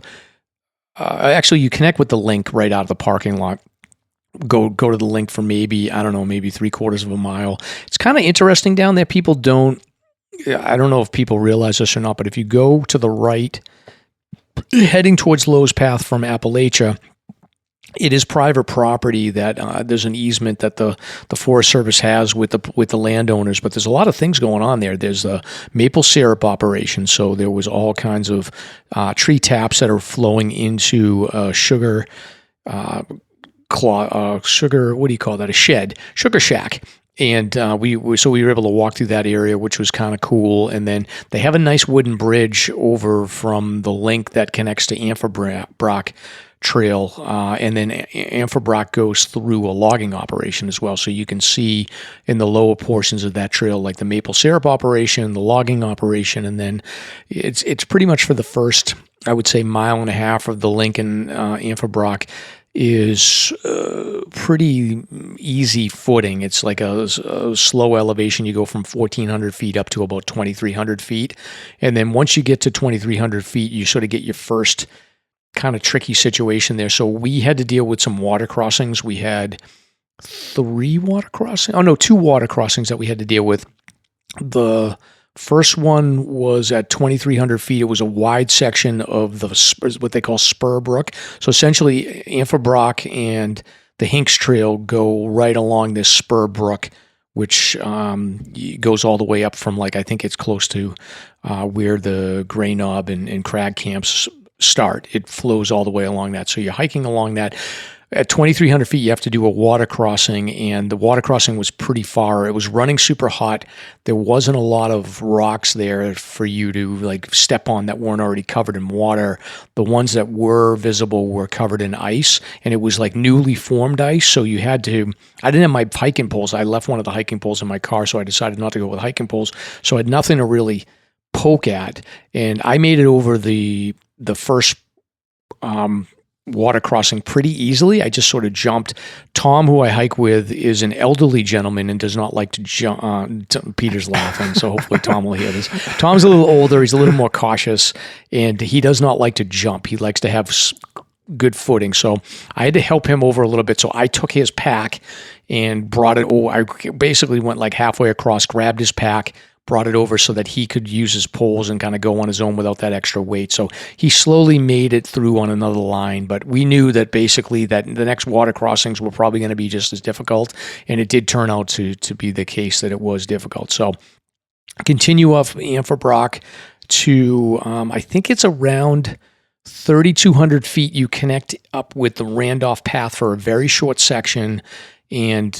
Actually, you connect with the link right out of the parking lot. Go to the link for maybe 3/4 of a mile. It's kind of interesting down there. I don't know if people realize this or not, but if you go to the right, heading towards Lowe's Path from Appalachia, it is private property that there's an easement that the Forest Service has with the landowners, but there's a lot of things going on there. There's a maple syrup operation, so there was all kinds of tree taps that are flowing into sugar what do you call that? A shed, sugar shack. And we were able to walk through that area, which was kind of cool. And then they have a nice wooden bridge over from the link that connects to Amphibrock Trail. And then Amphibrock goes through a logging operation as well. So you can see in the lower portions of that trail, like the maple syrup operation, the logging operation. And then it's pretty much for the first, I would say, mile and a half of the link in Amphibrock is pretty easy footing. It's like a slow elevation. You go from 1,400 feet up to about 2,300 feet. And then once you get to 2,300 feet, you sort of get your first kind of tricky situation there. So we had to deal with some water crossings. We had two water crossings that we had to deal with. The first one was at 2,300 feet. It was a wide section of what they call Spur Brook. So essentially, Amphibrock and the Hinks Trail go right along this Spur Brook, which goes all the way up from, I think it's close to where the Grey Knob and Crag Camps start. It flows all the way along that. So you're hiking along that. At 2,300 feet, you have to do a water crossing, and the water crossing was pretty far. It was running super hot. There wasn't a lot of rocks there for you to step on that weren't already covered in water. The ones that were visible were covered in ice, and it was newly formed ice. So you had to, I didn't have my hiking poles. I left one of the hiking poles in my car, so I decided not to go with hiking poles. So I had nothing to really poke at, and I made it over the first water crossing pretty easily. I just sort of jumped. Tom, who I hike with, is an elderly gentleman and does not like to jump. Peter's laughing, so hopefully Tom will hear this. Tom's a little older. He's a little more cautious, and he does not like to jump. He likes to have good footing. So I had to help him over a little bit. So I took his pack and brought it over. I basically went halfway across, grabbed his pack, brought it over so that he could use his poles and kind of go on his own without that extra weight. So he slowly made it through on another line, but we knew that basically that the next water crossings were probably going to be just as difficult, and it did turn out to be the case that it was difficult. So continue up Amphibrock to, I think it's around 3,200 feet. You connect up with the Randolph path for a very short section. And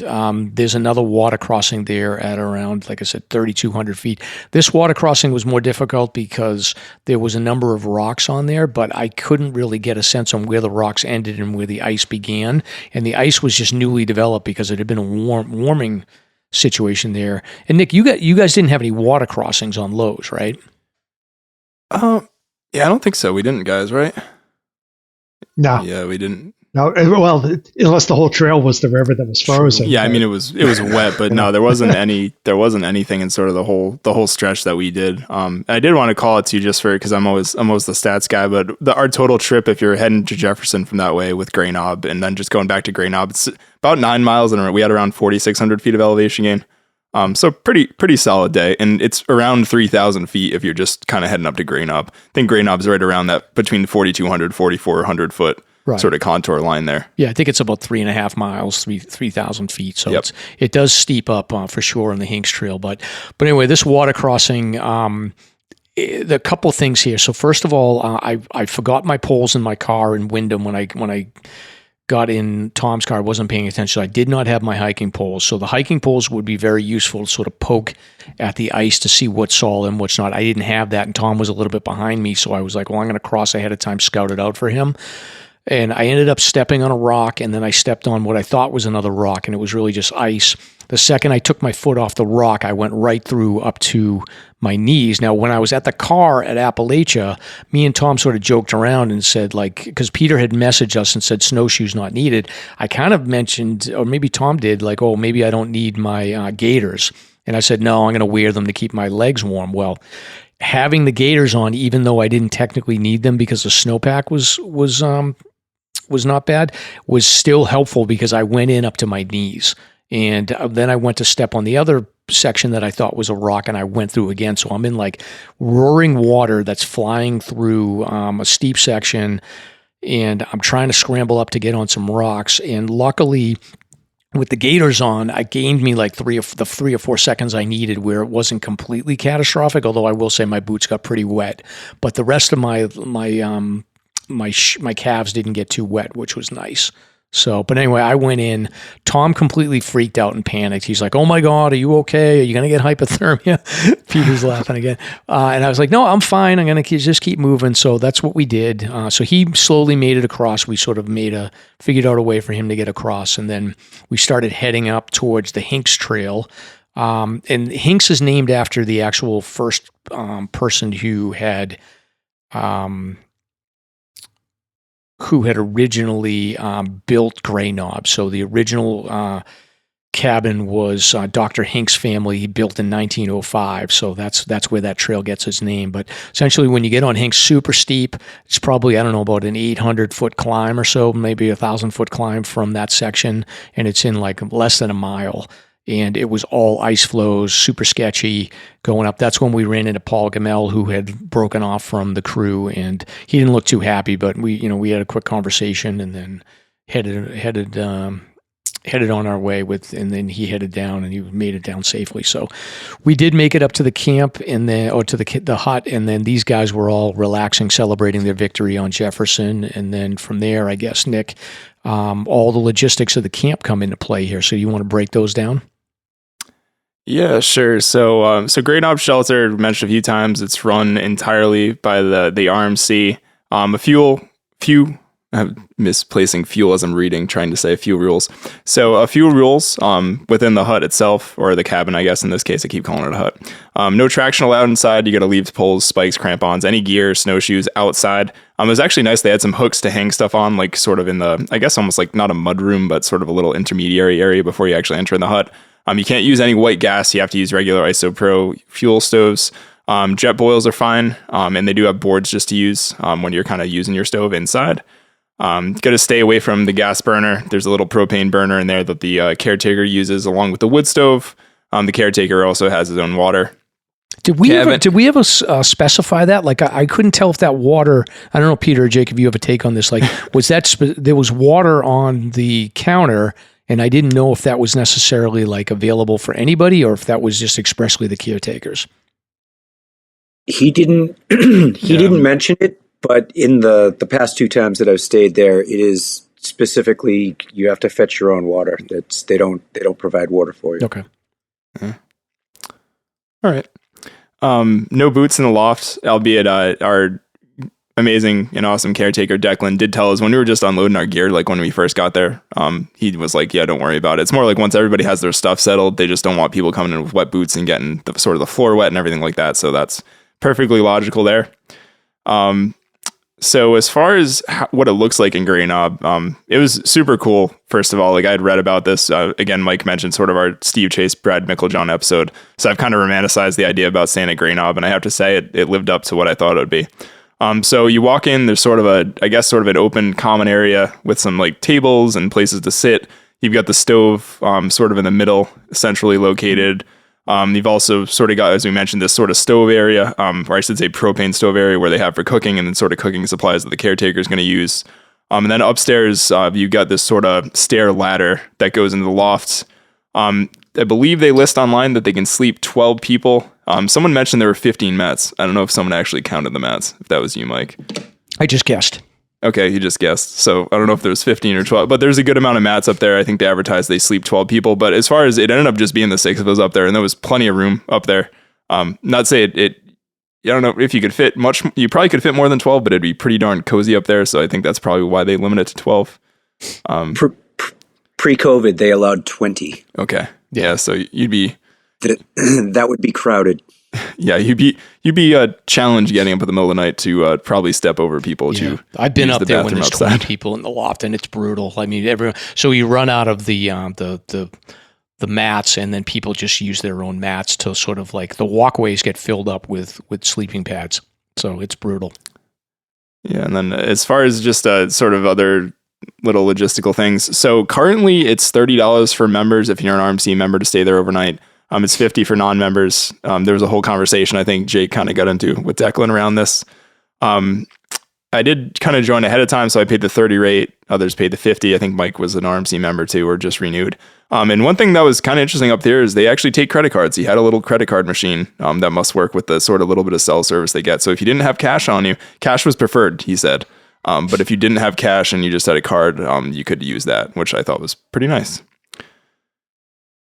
there's another water crossing there at around, like I said, 3,200 feet. This water crossing was more difficult because there was a number of rocks on there, but I couldn't really get a sense on where the rocks ended and where the ice began. And the ice was just newly developed because it had been a warming situation there. And Nick, you guys didn't have any water crossings on Lowe's, right? Yeah, I don't think so. We didn't, guys, right? No. Yeah, we didn't. No, well, unless the whole trail was the river that was frozen. Yeah, I mean it was wet, but no, there wasn't anything in sort of the whole stretch that we did. I did want to call it to you just for because I'm always the stats guy, but our total trip, if you're heading to Jefferson from that way with Grey Knob and then just going back to Grey Knob, it's about 9 miles, and we had around 4,600 feet of elevation gain. So pretty solid day, and it's around 3,000 feet if you're just kind of heading up to Grey Knob. I think Grey Knob's right around that between 4,200, 4,400 foot. Right. Sort of contour line there. Yeah, I think it's about 3.5 miles, 3,000 feet. So it does steep up for sure on the Hinks Trail. But anyway, this water crossing, the couple things here. So first of all, I forgot my poles in my car in Wyndham when I got in Tom's car. I wasn't paying attention. I did not have my hiking poles. So the hiking poles would be very useful to sort of poke at the ice to see what's solid and what's not. I didn't have that, and Tom was a little bit behind me. So I was like, well, I'm going to cross ahead of time, scout it out for him. And I ended up stepping on a rock, and then I stepped on what I thought was another rock, and it was really just ice. The second I took my foot off the rock, I went right through up to my knees. Now, when I was at the car at Appalachia, me and Tom sort of joked around and said, like, because Peter had messaged us and said snowshoes not needed, I kind of mentioned, or maybe Tom did, like, oh, maybe I don't need my gaiters. And I said, no, I'm going to wear them to keep my legs warm. Well, having the gaiters on, even though I didn't technically need them because the snowpack was not bad, was still helpful because I went in up to my knees. And then I went to step on the other section that I thought was a rock, and I went through again. So I'm in like roaring water that's flying through a steep section, and I'm trying to scramble up to get on some rocks. And luckily, with the gaiters on, I gained me like 3 or 4 seconds I needed where it wasn't completely catastrophic, although I will say my boots got pretty wet. But the rest of my calves didn't get too wet, which was nice. So, but anyway, I went in. Tom completely freaked out and panicked. He's like, "Oh my God, are you okay? Are you going to get hypothermia?" Peter's laughing again. And I was like, "No, I'm fine. I'm going to just keep moving." So that's what we did. So he slowly made it across. We sort of figured out a way for him to get across. And then we started heading up towards the Hinks Trail. And Hinks is named after the actual first person who had originally built Grey Knob. So the original cabin was Dr. Hinks' family. He built in 1905. So that's where that trail gets its name. But essentially, when you get on Hinks, super steep. It's probably, I don't know, about an 800-foot climb or so, maybe a 1,000-foot climb from that section. And it's in like less than a mile. And it was all ice flows, super sketchy going up. That's when we ran into Paul Gamel, who had broken off from the crew, and he didn't look too happy. But we had a quick conversation, and then headed on our way and then he headed down, and he made it down safely. So we did make it up to the camp to the hut, and then these guys were all relaxing, celebrating their victory on Jefferson. And then from there, I guess, Nick, all the logistics of the camp come into play here. So you want to break those down? Yeah, sure. So Grey Knob Shelter, mentioned a few times, it's run entirely by the RMC. I'm misplacing fuel as I'm reading, trying to say fuel rules. So a few rules within the hut itself, or the cabin, I guess in this case, I keep calling it a hut. No traction allowed inside. You got to leave poles, spikes, crampons, any gear, snowshoes outside. It was actually nice. They had some hooks to hang stuff on, like sort of in the, I guess almost like not a mud room, but sort of a little intermediary area before you actually enter in the hut. You can't use any white gas. You have to use regular ISOPro fuel stoves. Jet boils are fine, and they do have boards just to use when you're kind of using your stove inside. Got to stay away from the gas burner. There's a little propane burner in there that the caretaker uses along with the wood stove. The caretaker also has his own water. Did we ever specify that? Like, I couldn't tell if that water, I don't know, Peter or Jake, if you have a take on this, like, was that, there was water on the counter, and I didn't know if that was necessarily like available for anybody or if that was just expressly the caretakers. He didn't mention it, but in the past 2 times that I've stayed there, it is specifically you have to fetch your own water. They don't provide water for you. Okay. Yeah. All right. No boots in the loft, albeit our amazing and awesome caretaker Declan did tell us when we were just unloading our gear, like when we first got there, he was like, yeah, don't worry about it. It's more like once everybody has their stuff settled, they just don't want people coming in with wet boots and getting the floor wet and everything like that. So that's perfectly logical there. So as far as what it looks like in Grey Knob, it was super cool. First of all, like I'd read about this. Again, Mike mentioned sort of our Steve Chase, Brad Micklejohn episode. So I've kind of romanticized the idea about staying at Grey Knob, and I have to say it lived up to what I thought it would be. So you walk in, there's sort of an open common area with some like tables and places to sit. You've got the stove sort of in the middle, centrally located. You've also sort of got, as we mentioned, this sort of stove area, or I should say propane stove area where they have for cooking and then sort of cooking supplies that the caretaker is going to use. And then upstairs, you've got this sort of stair ladder that goes into the lofts. I believe they list online that they can sleep 12 people. Someone mentioned there were 15 mats. I don't know if someone actually counted the mats, if that was you, Mike. I just guessed. Okay, you just guessed. So I don't know if there's 15 or 12, but there's a good amount of mats up there. I think they advertised they sleep 12 people, but as far as it ended up just being the 6 of us up there, and there was plenty of room up there. Not to say I don't know if you could fit much, you probably could fit more than 12, but it'd be pretty darn cozy up there. So I think that's probably why they limit it to 12. Pre-COVID, they allowed 20. Okay. Yeah. So you'd be, that would be crowded. Yeah, you'd be challenged getting up in the middle of the night to probably step over people. Yeah. To I've been use up the there when bathroom there's outside. 20 people in the loft, and it's brutal. I mean, everyone. So you run out of the mats, and then people just use their own mats to sort of like the walkways get filled up with sleeping pads. So it's brutal. Yeah, and then as far as just sort of other little logistical things, so currently it's $30 for members if you're an RMC member to stay there overnight. It's $50 for non-members. There was a whole conversation I think Jake kind of got into with Declan around this. I did kind of join ahead of time, so I paid the 30 rate. Others paid the 50. I think Mike was an RMC member too, or just renewed. And one thing that was kind of interesting up there is they actually take credit cards. He had a little credit card machine that must work with the sort of little bit of cell service they get. So if you didn't have cash on you, cash was preferred, he said. But if you didn't have cash and you just had a card, you could use that, which I thought was pretty nice.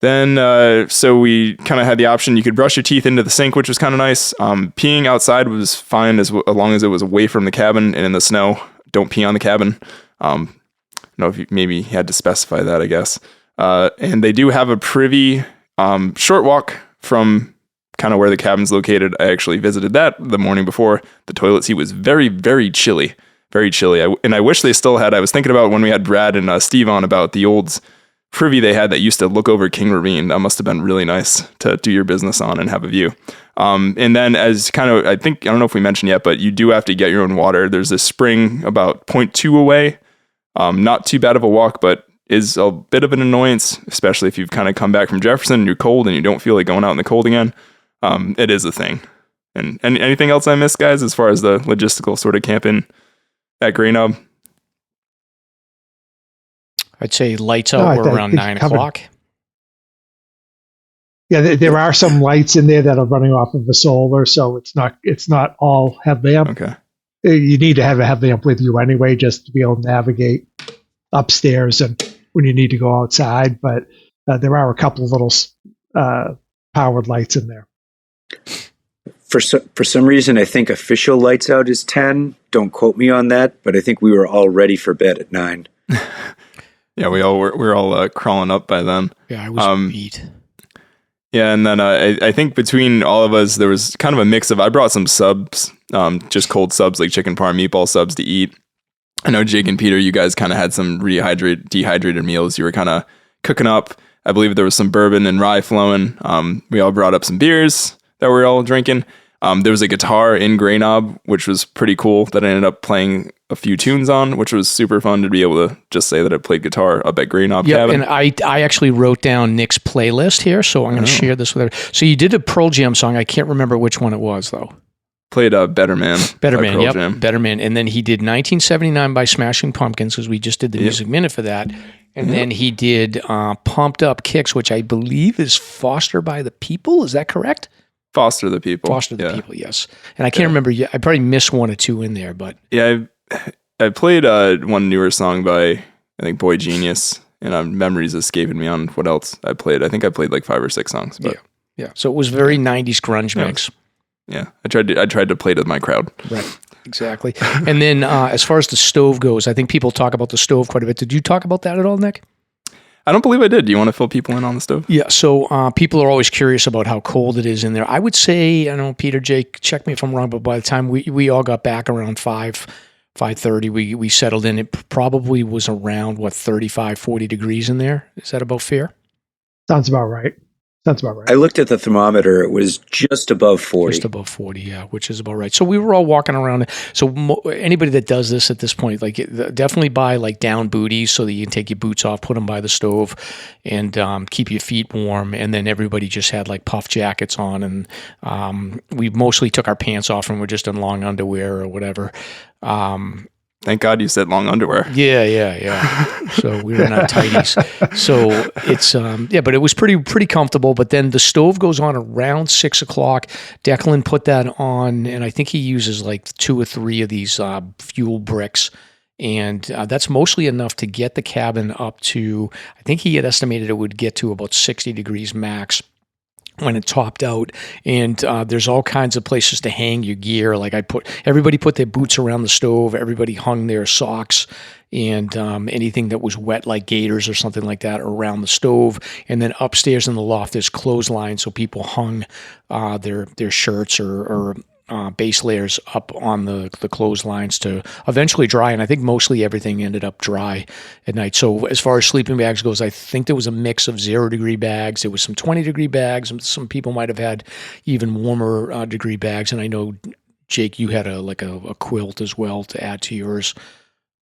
Then, so we kind of had the option, you could brush your teeth into the sink, which was kind of nice. Peeing outside was fine as long as it was away from the cabin and in the snow. Don't pee on the cabin. I don't know if you maybe had to specify that, I guess. And they do have a privy short walk from kind of where the cabin's located. I actually visited that the morning before. The toilet seat was very, very chilly. Very chilly. And I wish they still had. I was thinking about when we had Brad and Steve on about the old privy they had that used to look over King Ravine. That must have been really nice to do your business on and have a view. And then as kind of, I don't know if we mentioned yet, but you do have to get your own water. There's a spring about 0.2 away. Not too bad of a walk, but is a bit of an annoyance, especially if you've kind of come back from Jefferson and you're cold and you don't feel like going out in the cold again. It is a thing. And anything else I missed, guys, as far as the logistical sort of camping at Grey Knob? I'd say lights out were around 9 o'clock. Yeah, there are some lights in there that are running off of the solar, so it's not all headlamp. Okay. You need to have a headlamp with you anyway, just to be able to navigate upstairs and when you need to go outside. But there are a couple of little powered lights in there. For some reason, I think official lights out is 10. Don't quote me on that, but I think we were all ready for bed at 9. Yeah, we were all crawling up by then. Yeah, I was beat. Yeah, and then I think between all of us, there was kind of a mix of, I brought some subs, just cold subs like chicken parm, meatball subs to eat. I know Jake and Peter, you guys kind of had some dehydrated meals. You were kind of cooking up. I believe there was some bourbon and rye flowing. We all brought up some beers that we were all drinking. There was a guitar in Grey Knob, which was pretty cool, that I ended up playing a few tunes on, which was super fun to be able to just say that I played guitar up at Grey Knob Cabin. And I actually wrote down Nick's playlist here, so I'm going to share this with everyone. So you did a Pearl Jam song. I can't remember which one it was, though. Played Better Man. Better Man, Pearl yep. Jam. Better Man. And then he did 1979 by Smashing Pumpkins, because we just did the Music Minute for that. And then he did Pumped Up Kicks, which I believe is Foster by the People. Is that correct? Foster the People. Foster the People, yes. And I can't remember. I probably missed one or two in there, but yeah, I played one newer song by, I think, Boy Genius, and memories escaping me on what else I played. I think I played like 5 or 6 songs. But yeah. So it was very 90s grunge mix. Yeah, I tried to play to my crowd. Right. Exactly. And then as far as the stove goes, I think people talk about the stove quite a bit. Did you talk about that at all, Nick? I don't believe I did. Do you want to fill people in on the stove? Yeah, so people are always curious about how cold it is in there. I would say, I don't know, Peter, Jake, check me if I'm wrong, but by the time we all got back around 5 5:30, we settled in. It probably was around, 35, 40 degrees in there. Is that about fair? Sounds about right. I looked at the thermometer. It was just above 40. Just above 40, yeah, which is about right. So we were all walking around. So anybody that does this at this point, like, definitely buy like down booties so that you can take your boots off, put them by the stove, and keep your feet warm. And then everybody just had like puff jackets on, and we mostly took our pants off and we're just in long underwear or whatever. Thank God you said long underwear. Yeah. So we were in our tighties. So it's but it was pretty comfortable. But then the stove goes on around 6 o'clock. Declan put that on, and I think he uses like 2 or 3 of these fuel bricks. And that's mostly enough to get the cabin up to, I think he had estimated it would get to about 60 degrees max when it topped out. And there's all kinds of places to hang your gear. Like everybody put their boots around the stove. Everybody hung their socks and anything that was wet, like gaiters or something like that, around the stove. And then upstairs in the loft, there's clothesline, so people hung their shirts or base layers up on the clotheslines to eventually dry. And I think mostly everything ended up dry at night. So as far as sleeping bags goes, I think there was a mix of 0-degree bags. There was some 20-degree bags. Some people might have had even warmer degree bags. And I know, Jake, you had a quilt as well to add to yours.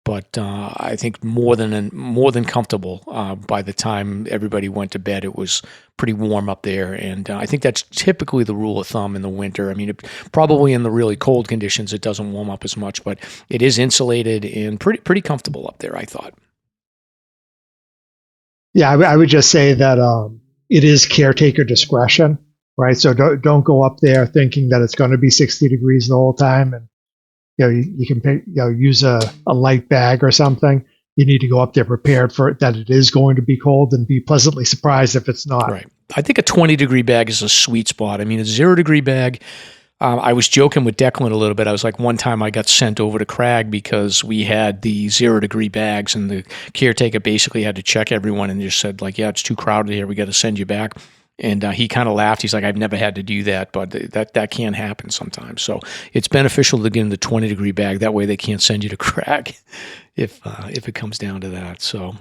But I think more than comfortable. By the time everybody went to bed, it was pretty warm up there, and I think that's typically the rule of thumb in the winter. I mean, probably in the really cold conditions, it doesn't warm up as much, but it is insulated and pretty comfortable up there, I thought. Yeah, I would just say that it is caretaker discretion, right? So don't go up there thinking that it's going to be 60 degrees the whole time, and you can use a light bag or something. You need to go up there prepared for it, that it is going to be cold, and be pleasantly surprised if it's not. Right. I think a 20-degree bag is a sweet spot. I mean, a 0-degree bag, I was joking with Declan a little bit. I was like, one time I got sent over to Crag because we had the 0-degree bags, and the caretaker basically had to check everyone and just said, like, yeah, it's too crowded here. We got to send you back. And he kind of laughed. He's like, I've never had to do that, but that can happen sometimes. So it's beneficial to get in the 20-degree bag. That way they can't send you to Crag if it comes down to that. So,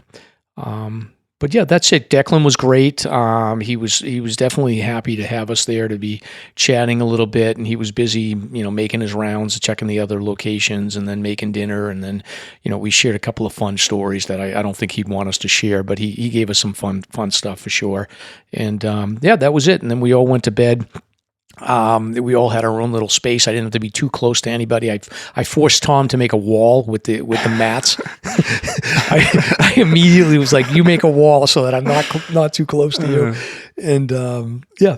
but yeah, that's it. Declan was great. He was definitely happy to have us there to be chatting a little bit, and he was busy, making his rounds, checking the other locations, and then making dinner. And then, we shared a couple of fun stories that I don't think he'd want us to share, but he gave us some fun stuff for sure. And that was it. And then we all went to bed. We all had our own little space. I didn't have to be too close to anybody. I forced Tom to make a wall with the mats. I immediately was like, "You make a wall so that I'm not too close to you." And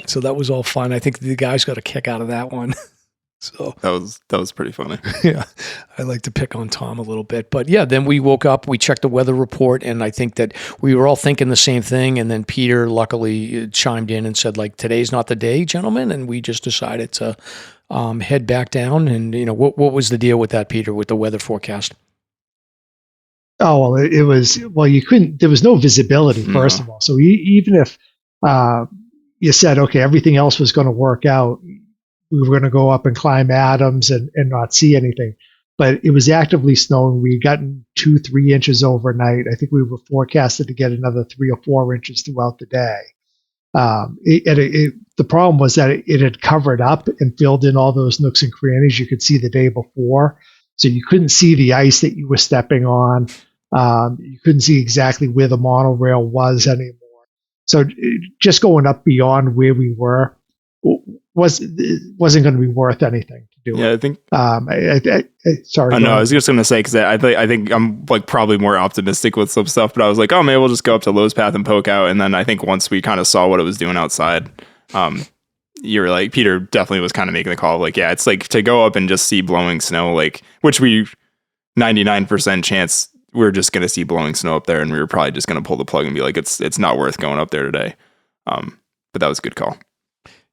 so that was all fun. I think the guys got a kick out of that one. So that was pretty funny. Yeah, I like to pick on Tom a little bit, but yeah. Then we woke up, we checked the weather report, and I think that we were all thinking the same thing. And then Peter luckily chimed in and said, like, today's not the day, gentlemen, and we just decided to head back down. And what was the deal with that, Peter, with the weather forecast? Oh, well, it was, you couldn't. There was no visibility, first of all. So even if you said, okay, everything else was going to work out, we were going to go up and climb Adams and not see anything. But it was actively snowing. We had gotten 2-3 inches overnight. I think we were forecasted to get another 3 or 4 inches throughout the day. The problem was that it had covered up and filled in all those nooks and crannies you could see the day before. So you couldn't see the ice that you were stepping on. You couldn't see exactly where the monorail was anymore. So just going up beyond where we were wasn't going to be worth anything to do. Yeah, I think. Sorry. I was just going to say, because I think I'm like probably more optimistic with some stuff, but I was like, oh, maybe we'll just go up to Lowe's Path and poke out. And then I think once we kind of saw what it was doing outside, you were like, Peter definitely was kind of making the call. Like, yeah, it's like to go up and just see blowing snow, like, which 99% chance we're just going to see blowing snow up there, and we were probably just going to pull the plug and be like, it's not worth going up there today. But that was a good call.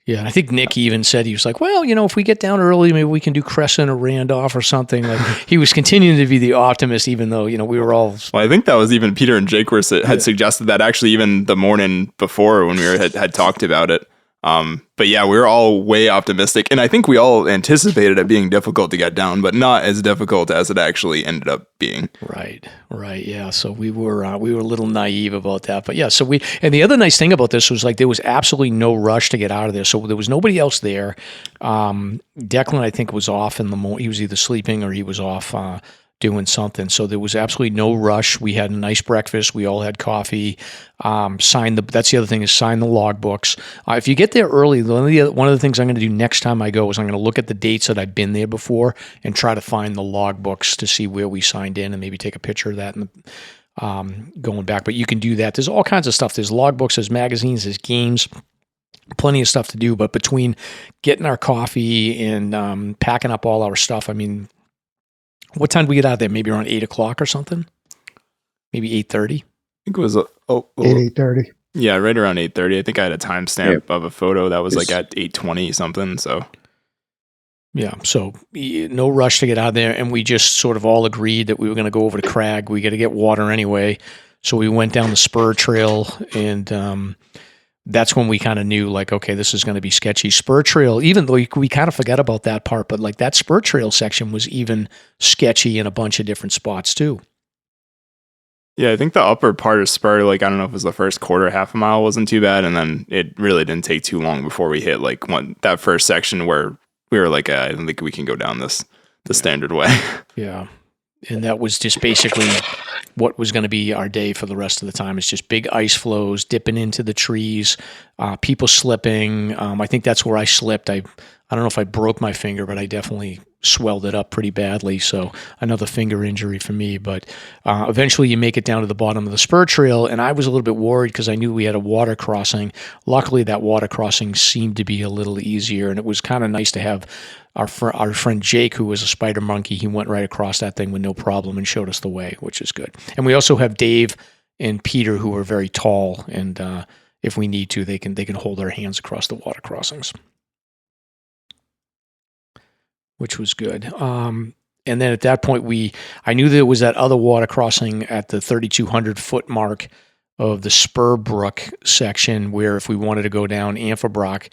Yeah, and I think Nick even said, he was like, well, if we get down early, maybe we can do Crescent or Randolph or something. Like, he was continuing to be the optimist, even though, we were all... Well, I think that was even Peter and Jake had suggested that actually even the morning before when we had talked about it. But yeah, we were all way optimistic, and I think we all anticipated it being difficult to get down, but not as difficult as it actually ended up being. Right. Yeah. So we were a little naive about that, but yeah. And the other nice thing about this was like there was absolutely no rush to get out of there. So there was nobody else there. Declan, I think, was off in the morning. He was either sleeping or he was off doing something. So there was absolutely no rush. We had a nice breakfast. We all had coffee. That's the other thing is sign the logbooks. If you get there early, one of the things I'm going to do next time I go is I'm going to look at the dates that I've been there before and try to find the logbooks to see where we signed in and maybe take a picture of that and going back. But you can do that. There's all kinds of stuff. There's logbooks, there's magazines, there's games. Plenty of stuff to do. But between getting our coffee and packing up all our stuff, I mean, what time did we get out of there? Maybe around 8 o'clock or something? Maybe 8:30? I think it was 8:30. Yeah, right around 8:30. I think I had a timestamp of a photo that was like at 8:20 something. So yeah, so no rush to get out of there, and we just sort of all agreed that we were going to go over to Crag. We got to get water anyway, so we went down the spur trail, and that's when we kind of knew, like, okay, this is going to be sketchy. Spur trail, even though we kind of forgot about that part, but like that spur trail section was even sketchy in a bunch of different spots too. yeah, I think the upper part of spur, like, I don't know if it was the first quarter, half a mile wasn't too bad. And then it really didn't take too long before we hit like that first section where we were like, I don't think we can go down the standard way. Yeah. And that was just basically what was going to be our day for the rest of the time. It's just big ice flows, dipping into the trees, people slipping. I think that's where I slipped. I don't know if I broke my finger, but I definitely swelled it up pretty badly. So another finger injury for me. But eventually you make it down to the bottom of the spur trail. And I was a little bit worried because I knew we had a water crossing. Luckily, that water crossing seemed to be a little easier. And it was kind of nice to have our friend Jake, who was a spider monkey. He went right across that thing with no problem and showed us the way, which is good. And we also have Dave and Peter, who are very tall. And if we need to, they can hold their hands across the water crossings, which was good. And then at that point, I knew there was that other water crossing at the 3,200 foot mark of the Spur Brook section, where if we wanted to go down Amphibrock,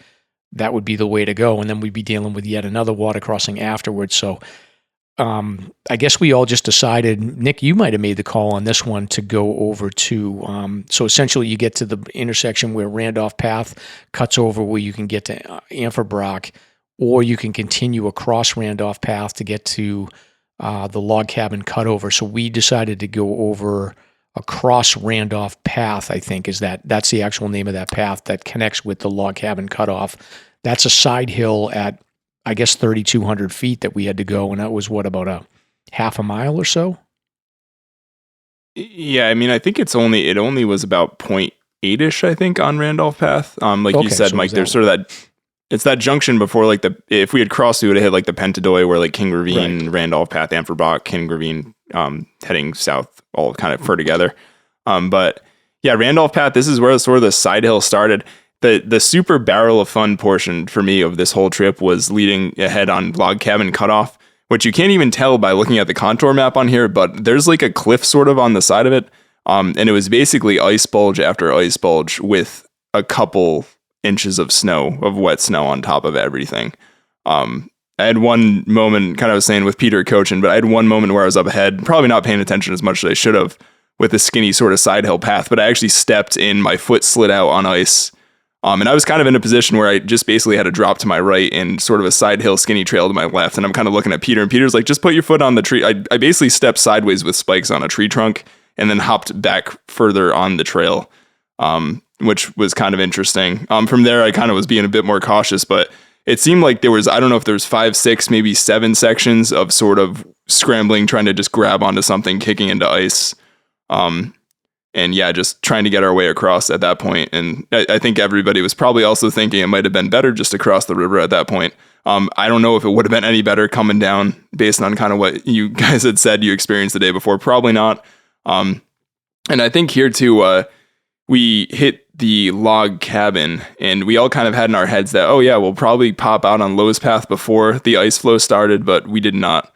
that would be the way to go. And then we'd be dealing with yet another water crossing afterwards. So I guess we all just decided, Nick, you might have made the call on this one to go over to, so essentially you get to the intersection where Randolph Path cuts over where you can get to Amphibrock, or you can continue across Randolph Path to get to the log cabin cutover. So we decided to go over across Randolph Path, I think that's the actual name of that path that connects with the log cabin cutoff. That's a side hill at, I guess, 3,200 feet that we had to go. And that was about a half a mile or so? Yeah, I mean, I think it only was about 0.8-ish, I think, on Randolph Path. Like you said, so Mike, there's sort of that, it's that junction before, like, if we had crossed, we would have hit like the Pentadoy, where like King Ravine, right, Randolph Path, Amphibrock, King Ravine, heading south, all kind of fur together. But yeah, Randolph Path, this is where sort of the side hill started. The super barrel of fun portion for me of this whole trip was leading ahead on log cabin cutoff, which you can't even tell by looking at the contour map on here, but there's like a cliff sort of on the side of it. And it was basically ice bulge after ice bulge with a couple inches of wet snow on top of everything. I had one moment, kind of was saying with Peter coaching, but I had one moment where I was up ahead, probably not paying attention as much as I should have, with a skinny sort of side hill path, but I actually stepped in, my foot slid out on ice. And I was kind of in a position where I just basically had to drop to my right and sort of a side hill skinny trail to my left. And I'm kind of looking at Peter, and Peter's like, just put your foot on the tree. I basically stepped sideways with spikes on a tree trunk and then hopped back further on the trail, which was kind of interesting. From there, I kind of was being a bit more cautious, but it seemed like there was, I don't know if there was 5, 6, maybe 7 sections of sort of scrambling, trying to just grab onto something, kicking into ice. And yeah, just trying to get our way across at that point. And I think everybody was probably also thinking it might have been better just to cross the river at that point. I don't know if it would have been any better coming down based on kind of what you guys had said you experienced the day before. Probably not. And I think here too, we hit the log cabin and we all kind of had in our heads that, oh yeah, we'll probably pop out on Lowe's Path before the ice flow started, but we did not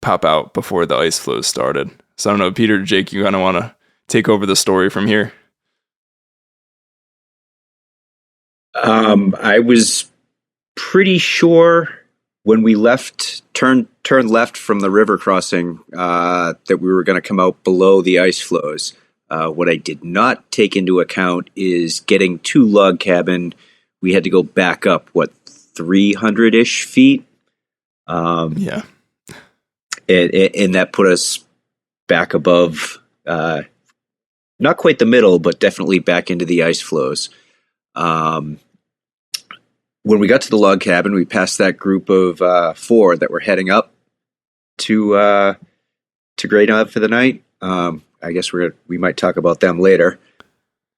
pop out before the ice flows started. So I don't know, Peter, Jake, you kind of want to take over the story from here? I was pretty sure when we turned left from the river crossing, that we were going to come out below the ice flows. What I did not take into account is getting to Log Cabin. We had to go back up, 300-ish feet? Yeah. And that put us back above, not quite the middle, but definitely back into the ice flows. When we got to the log cabin, we passed that group of 4 that were heading up to Grey Knob for the night. I guess we might talk about them later.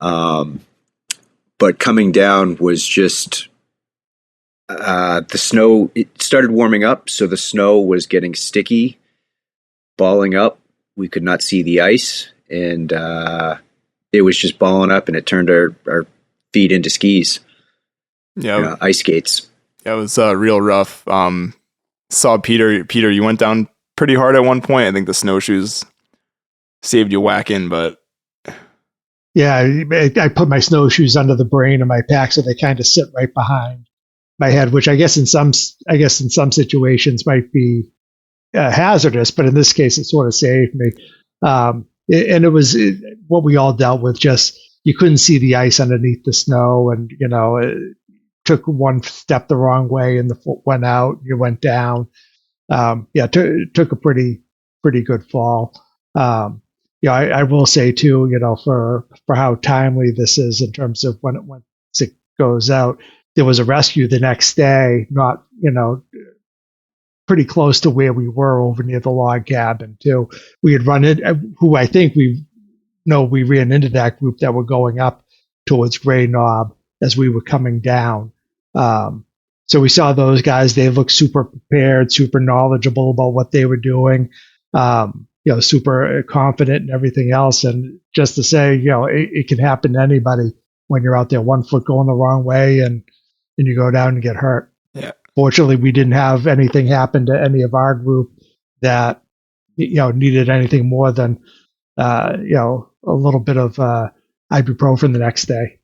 But coming down was just the snow. It started warming up, so the snow was getting sticky, balling up. We could not see the ice, and it was just balling up, and it turned our feet into skis. Yeah, ice skates. Yeah, it was real rough. Saw Peter. Peter, you went down pretty hard at one point. I think the snowshoes saved you whacking, but Yeah, I put my snowshoes under the brain of my pack, so they kind of sit right behind my head, which I guess in some situations might be hazardous, but in this case, it sort of saved me. And it was what we all dealt with. Just you couldn't see the ice underneath the snow, and took one step the wrong way, and the foot went out. You went down. Took a pretty good fall. I will say too, for how timely this is in terms of when it goes out. There was a rescue the next day, not pretty close to where we were over near the log cabin too. We had run it, who I think we ran into that group that were going up towards Grey Knob as we were coming down. So we saw those guys. They looked super prepared, super knowledgeable about what they were doing. Super confident and everything else. And just to say, it can happen to anybody when you're out there, one foot going the wrong way and you go down and get hurt. Yeah. Fortunately, we didn't have anything happen to any of our group that, needed anything more than, a little bit of ibuprofen the next day.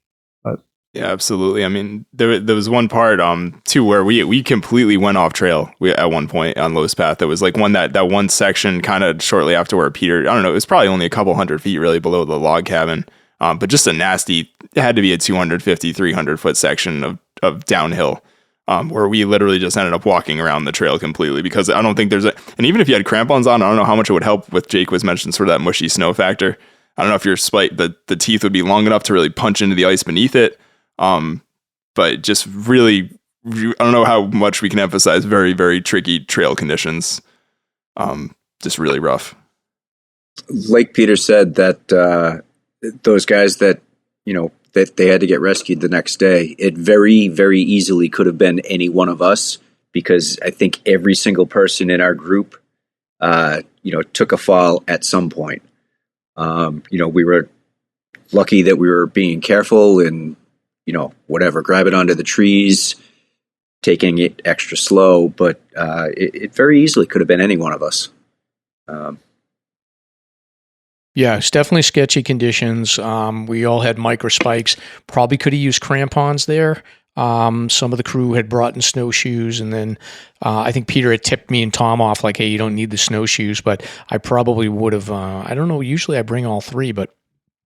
yeah, absolutely. I mean, there was one part too where we completely went off trail. We at one point on Lowe's Path. There was like that one section kind of shortly after where Peter, I don't know, it was probably only a couple hundred feet really below the log cabin. But just a nasty, it had to be a 250, 300 foot section of downhill where we literally just ended up walking around the trail completely because I don't think and even if you had crampons on, I don't know how much it would help with Jake was mentioned sort of that mushy snow factor. I don't know if your the teeth would be long enough to really punch into the ice beneath it. But just really, I don't know how much we can emphasize very, very tricky trail conditions. Just really rough. Like Peter said, that those guys that they had to get rescued the next day, it very, very easily could have been any one of us because I think every single person in our group, took a fall at some point. We were lucky that we were being careful and grabbing onto the trees, taking it extra slow, but it very easily could have been any one of us. Yeah, it's definitely sketchy conditions. We all had micro spikes. Probably could have used crampons there. Some of the crew had brought in snowshoes, and then I think Peter had tipped me and Tom off like, hey, you don't need the snowshoes, but I probably would have, I don't know, usually I bring all 3, but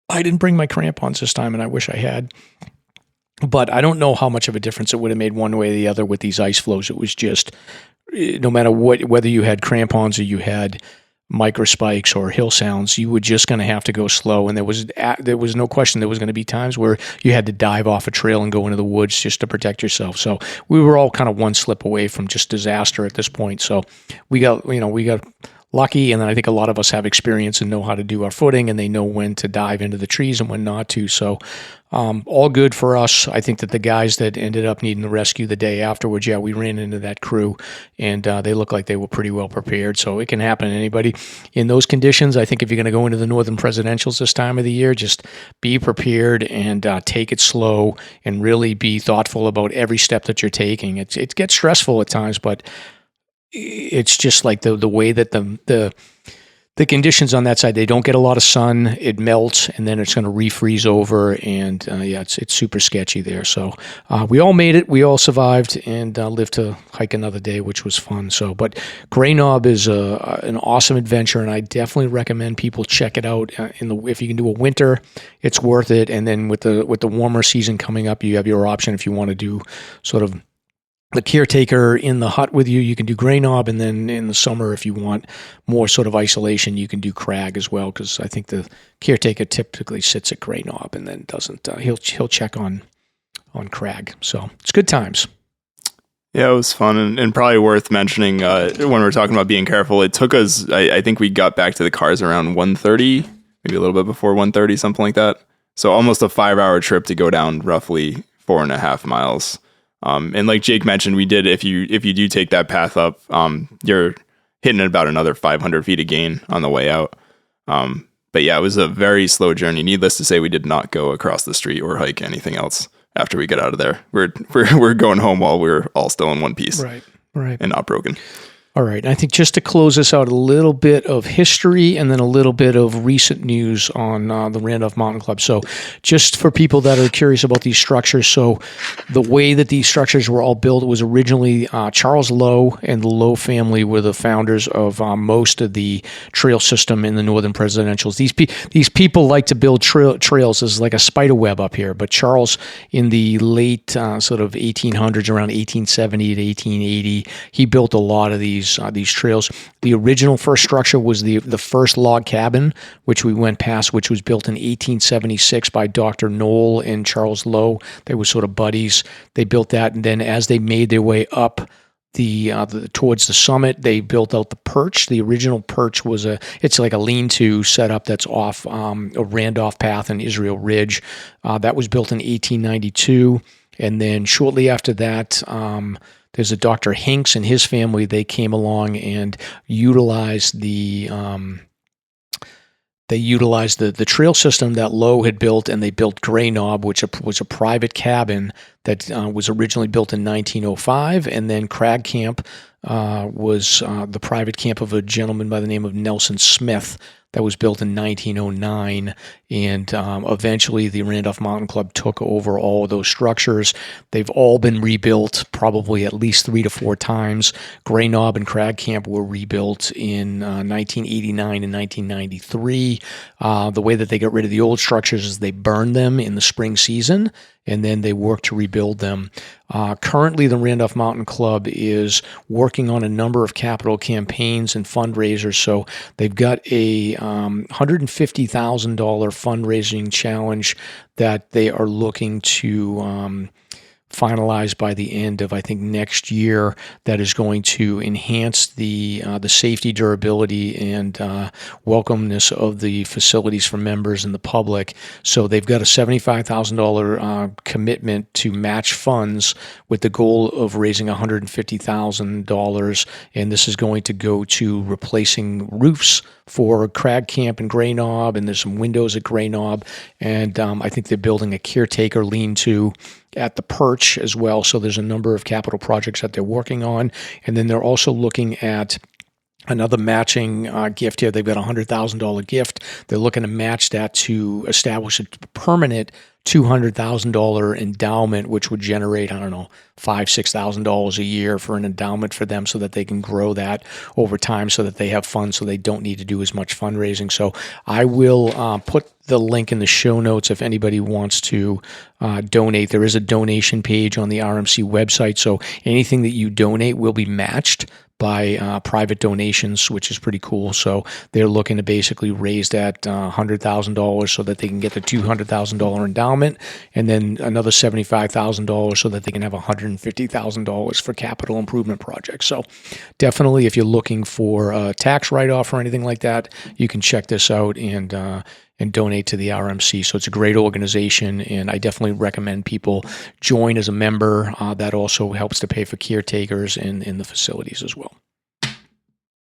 I didn't bring my crampons this time, and I wish I had. But I don't know how much of a difference it would have made one way or the other with these ice flows. It was just, no matter whether you had crampons or you had micro spikes or hill sounds, you were just going to have to go slow. And there was no question there was going to be times where you had to dive off a trail and go into the woods just to protect yourself. So we were all kind of one slip away from just disaster at this point. So we got lucky, and then I think a lot of us have experience and know how to do our footing, and they know when to dive into the trees and when not to. So all good for us. I think that the guys that ended up needing the rescue the day afterwards, we ran into that crew, and they looked like they were pretty well prepared. So it can happen to anybody. In those conditions, I think if you're going to go into the Northern Presidentials this time of the year, just be prepared and take it slow and really be thoughtful about every step that you're taking. It gets stressful at times, but it's just like the way that the the conditions on that side, they don't get a lot of sun. It melts, and then it's going to refreeze over, and it's super sketchy there. So we all made it. We all survived and lived to hike another day, which was fun. So, but Gray Knob is an awesome adventure, and I definitely recommend people check it out. If you can do a winter, it's worth it. And then with the warmer season coming up, you have your option if you want to do sort of the caretaker in the hut with you. You can do Gray Knob, and then in the summer, if you want more sort of isolation, you can do Crag as well. Because I think the caretaker typically sits at Gray Knob and then doesn't. He'll check on Crag. So it's good times. Yeah, it was fun and probably worth mentioning when we're talking about being careful. It took us. I think we got back to the cars around 1:30, maybe a little bit before 1:30, something like that. So almost a 5-hour trip to go down roughly 4.5 miles. And like Jake mentioned, we did, if you do take that path up, you're hitting about another 500 feet of gain on the way out. But yeah, it was a very slow journey. Needless to say, we did not go across the street or hike anything else after we get out of there. We're going home while we're all still in one piece. Right. And not broken. All right. I think just to close this out, a little bit of history and then a little bit of recent news on the Randolph Mountain Club. So just for people that are curious about these structures, so the way that these structures were all built was originally Charles Lowe and the Lowe family were the founders of most of the trail system in the Northern Presidentials. These people like to build trails. There's like a spider web up here, but Charles in the late sort of 1800s, around 1870 to 1880, he built a lot of these trails. The original first structure was the first log cabin, which we went past, which was built in 1876 by Dr. Knoll and Charles Lowe. They were sort of buddies. They built that, and then as they made their way up towards the summit, they built out the perch. The original perch was it's like a lean-to setup that's off a Randolph Path and Israel Ridge. That was built in 1892, and then shortly after that, there's a Dr. Hinks and his family. They came along and utilized the trail system that Lowe had built, and they built Gray Knob, which was a private cabin that was originally built in 1905, and then Crag Camp was the private camp of a gentleman by the name of Nelson Smith that was built in 1909, and eventually the Randolph Mountain Club took over all of those structures. They've all been rebuilt probably at least 3 to 4 times. Gray Knob and Crag Camp were rebuilt in 1989 and 1993. The way that they got rid of the old structures is they burned them in the spring season, and then they worked to rebuild them. Currently, the Randolph Mountain Club is working on a number of capital campaigns and fundraisers. So they've got a $150,000 fundraising challenge that they are looking to finalized by the end of, I think, next year, that is going to enhance the safety, durability, and welcomeness of the facilities for members and the public. So they've got a $75,000 commitment to match funds with the goal of raising $150,000, and this is going to go to replacing roofs for Crag Camp and Gray Knob, and there's some windows at Gray Knob, and I think they're building a caretaker lean-to at the perch as well. So there's a number of capital projects that they're working on, and then they're also looking at another matching gift here. They've got a $100,000 gift. They're looking to match that to establish a permanent $200,000 endowment, which would generate, I don't know, $5,000-$6,000 a year for an endowment for them, so that they can grow that over time, so that they have funds, so they don't need to do as much fundraising. So I will put the link in the show notes if anybody wants to donate. There is a donation page on the RMC website, so anything that you donate will be matched by private donations, which is pretty cool. So they're looking to basically raise that $100,000 so that they can get the $200,000 endowment, and then another $75,000 so that they can have $150,000 for capital improvement projects. So definitely, if you're looking for a tax write-off or anything like that, you can check this out and donate to the RMC. So it's a great organization, and I definitely recommend people join as a member. That also helps to pay for caretakers in the facilities as well.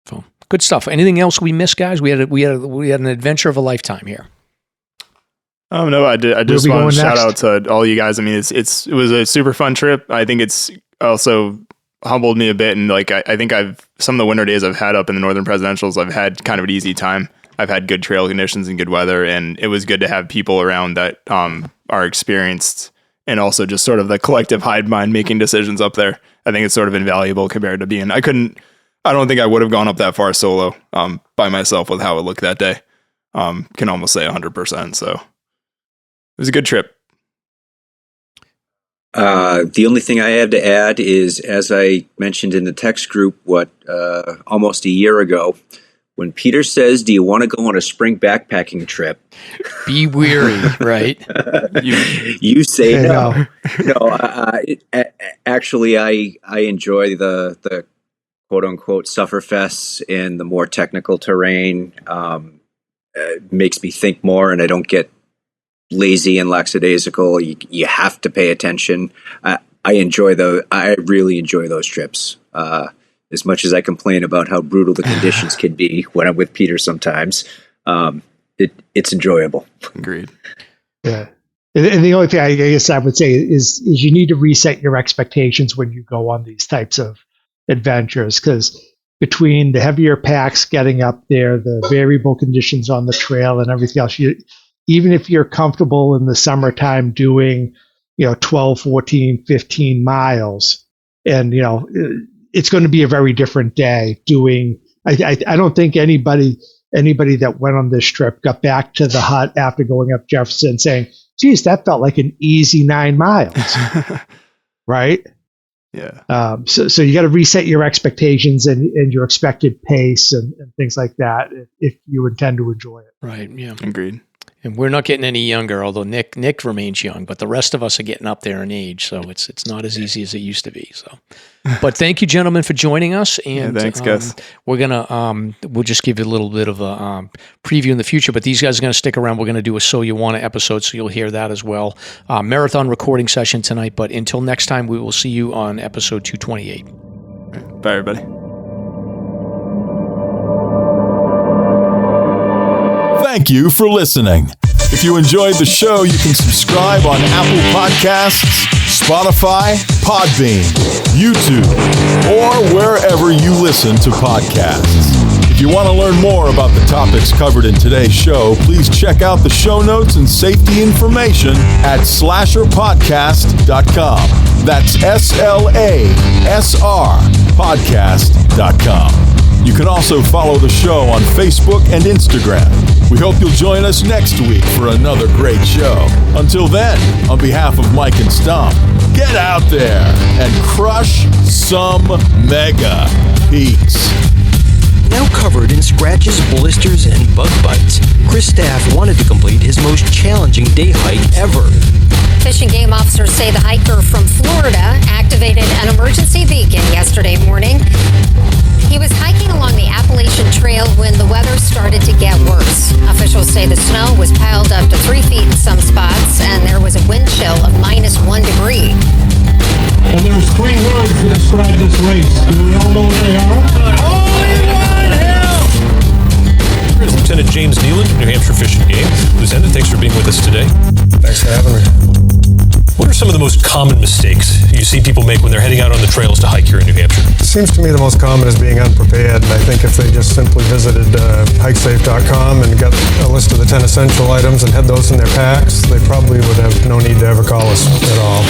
So good stuff. Anything else we missed, guys? We had an adventure of a lifetime here. Oh no, I just want to shout out to all you guys. I mean, it was a super fun trip. I think it's also humbled me a bit. And like, I think some of the winter days I've had up in the Northern Presidentials, I've had kind of an easy time. I've had good trail conditions and good weather, and it was good to have people around that are experienced, and also just sort of the collective hive mind making decisions up there. I think it's sort of invaluable compared to being, I don't think I would have gone up that far solo by myself with how it looked that day. Can almost say 100%. So it was a good trip. The only thing I have to add is, as I mentioned in the text group, almost a year ago, when Peter says, "Do you want to go on a spring backpacking trip?" Be weary, right? you say no. No, actually, I enjoy the quote unquote sufferfests and the more technical terrain. It makes me think more, and I don't get lazy and lackadaisical. You have to pay attention. I really enjoy those trips. As much as I complain about how brutal the conditions can be when I'm with Peter sometimes, it's enjoyable. Agreed. Yeah. And the only thing I guess I would say is you need to reset your expectations when you go on these types of adventures, because between the heavier packs getting up there, the variable conditions on the trail and everything else, even if you're comfortable in the summertime doing, 12, 14, 15 miles, and, it's going to be a very different day doing. I don't think anybody that went on this trip got back to the hut after going up Jefferson saying, geez, that felt like an easy 9 miles. Right? Yeah. So you got to reset your expectations and your expected pace and things like that if you intend to enjoy it. Right. Yeah. Agreed. And we're not getting any younger, although Nick remains young, but the rest of us are getting up there in age, so it's not as easy as it used to be. So, but thank you, gentlemen, for joining us. And thanks, guys. We're gonna we'll just give you a little bit of a preview in the future. But these guys are gonna stick around. We're gonna do a So You Wanna episode, so you'll hear that as well. Marathon recording session tonight. But until next time, we will see you on episode 228. Bye, everybody. Thank you for listening. If you enjoyed the show, you can subscribe on Apple Podcasts, Spotify, Podbean, YouTube, or wherever you listen to podcasts. If you want to learn more about the topics covered in today's show, please check out the show notes and safety information at slasherpodcast.com. That's SLASR podcast.com. You can also follow the show on Facebook and Instagram. We hope you'll join us next week for another great show. Until then, on behalf of Mike and Stomp, get out there and crush some mega peaks. Now covered in scratches, blisters, and bug bites, Chris Staff wanted to complete his most challenging day hike ever. Fish and Game officers say the hiker from Florida activated an emergency beacon yesterday morning. He was hiking along the Appalachian Trail when the weather started to get worse. Officials say the snow was piled up to 3 feet in some spots, and there was a wind chill of -1 degree. And there's 3 words to describe this race. Do we all know what they are? Only one hell! Here's Lieutenant James Nealon, New Hampshire Fish and Game. Lieutenant, thanks for being with us today. Thanks for having me. What are some of the most common mistakes you see people make when they're heading out on the trails to hike here in New Hampshire? It seems to me the most common is being unprepared, and I think if they just simply visited hikesafe.com and got a list of the 10 essential items and had those in their packs, they probably would have no need to ever call us at all.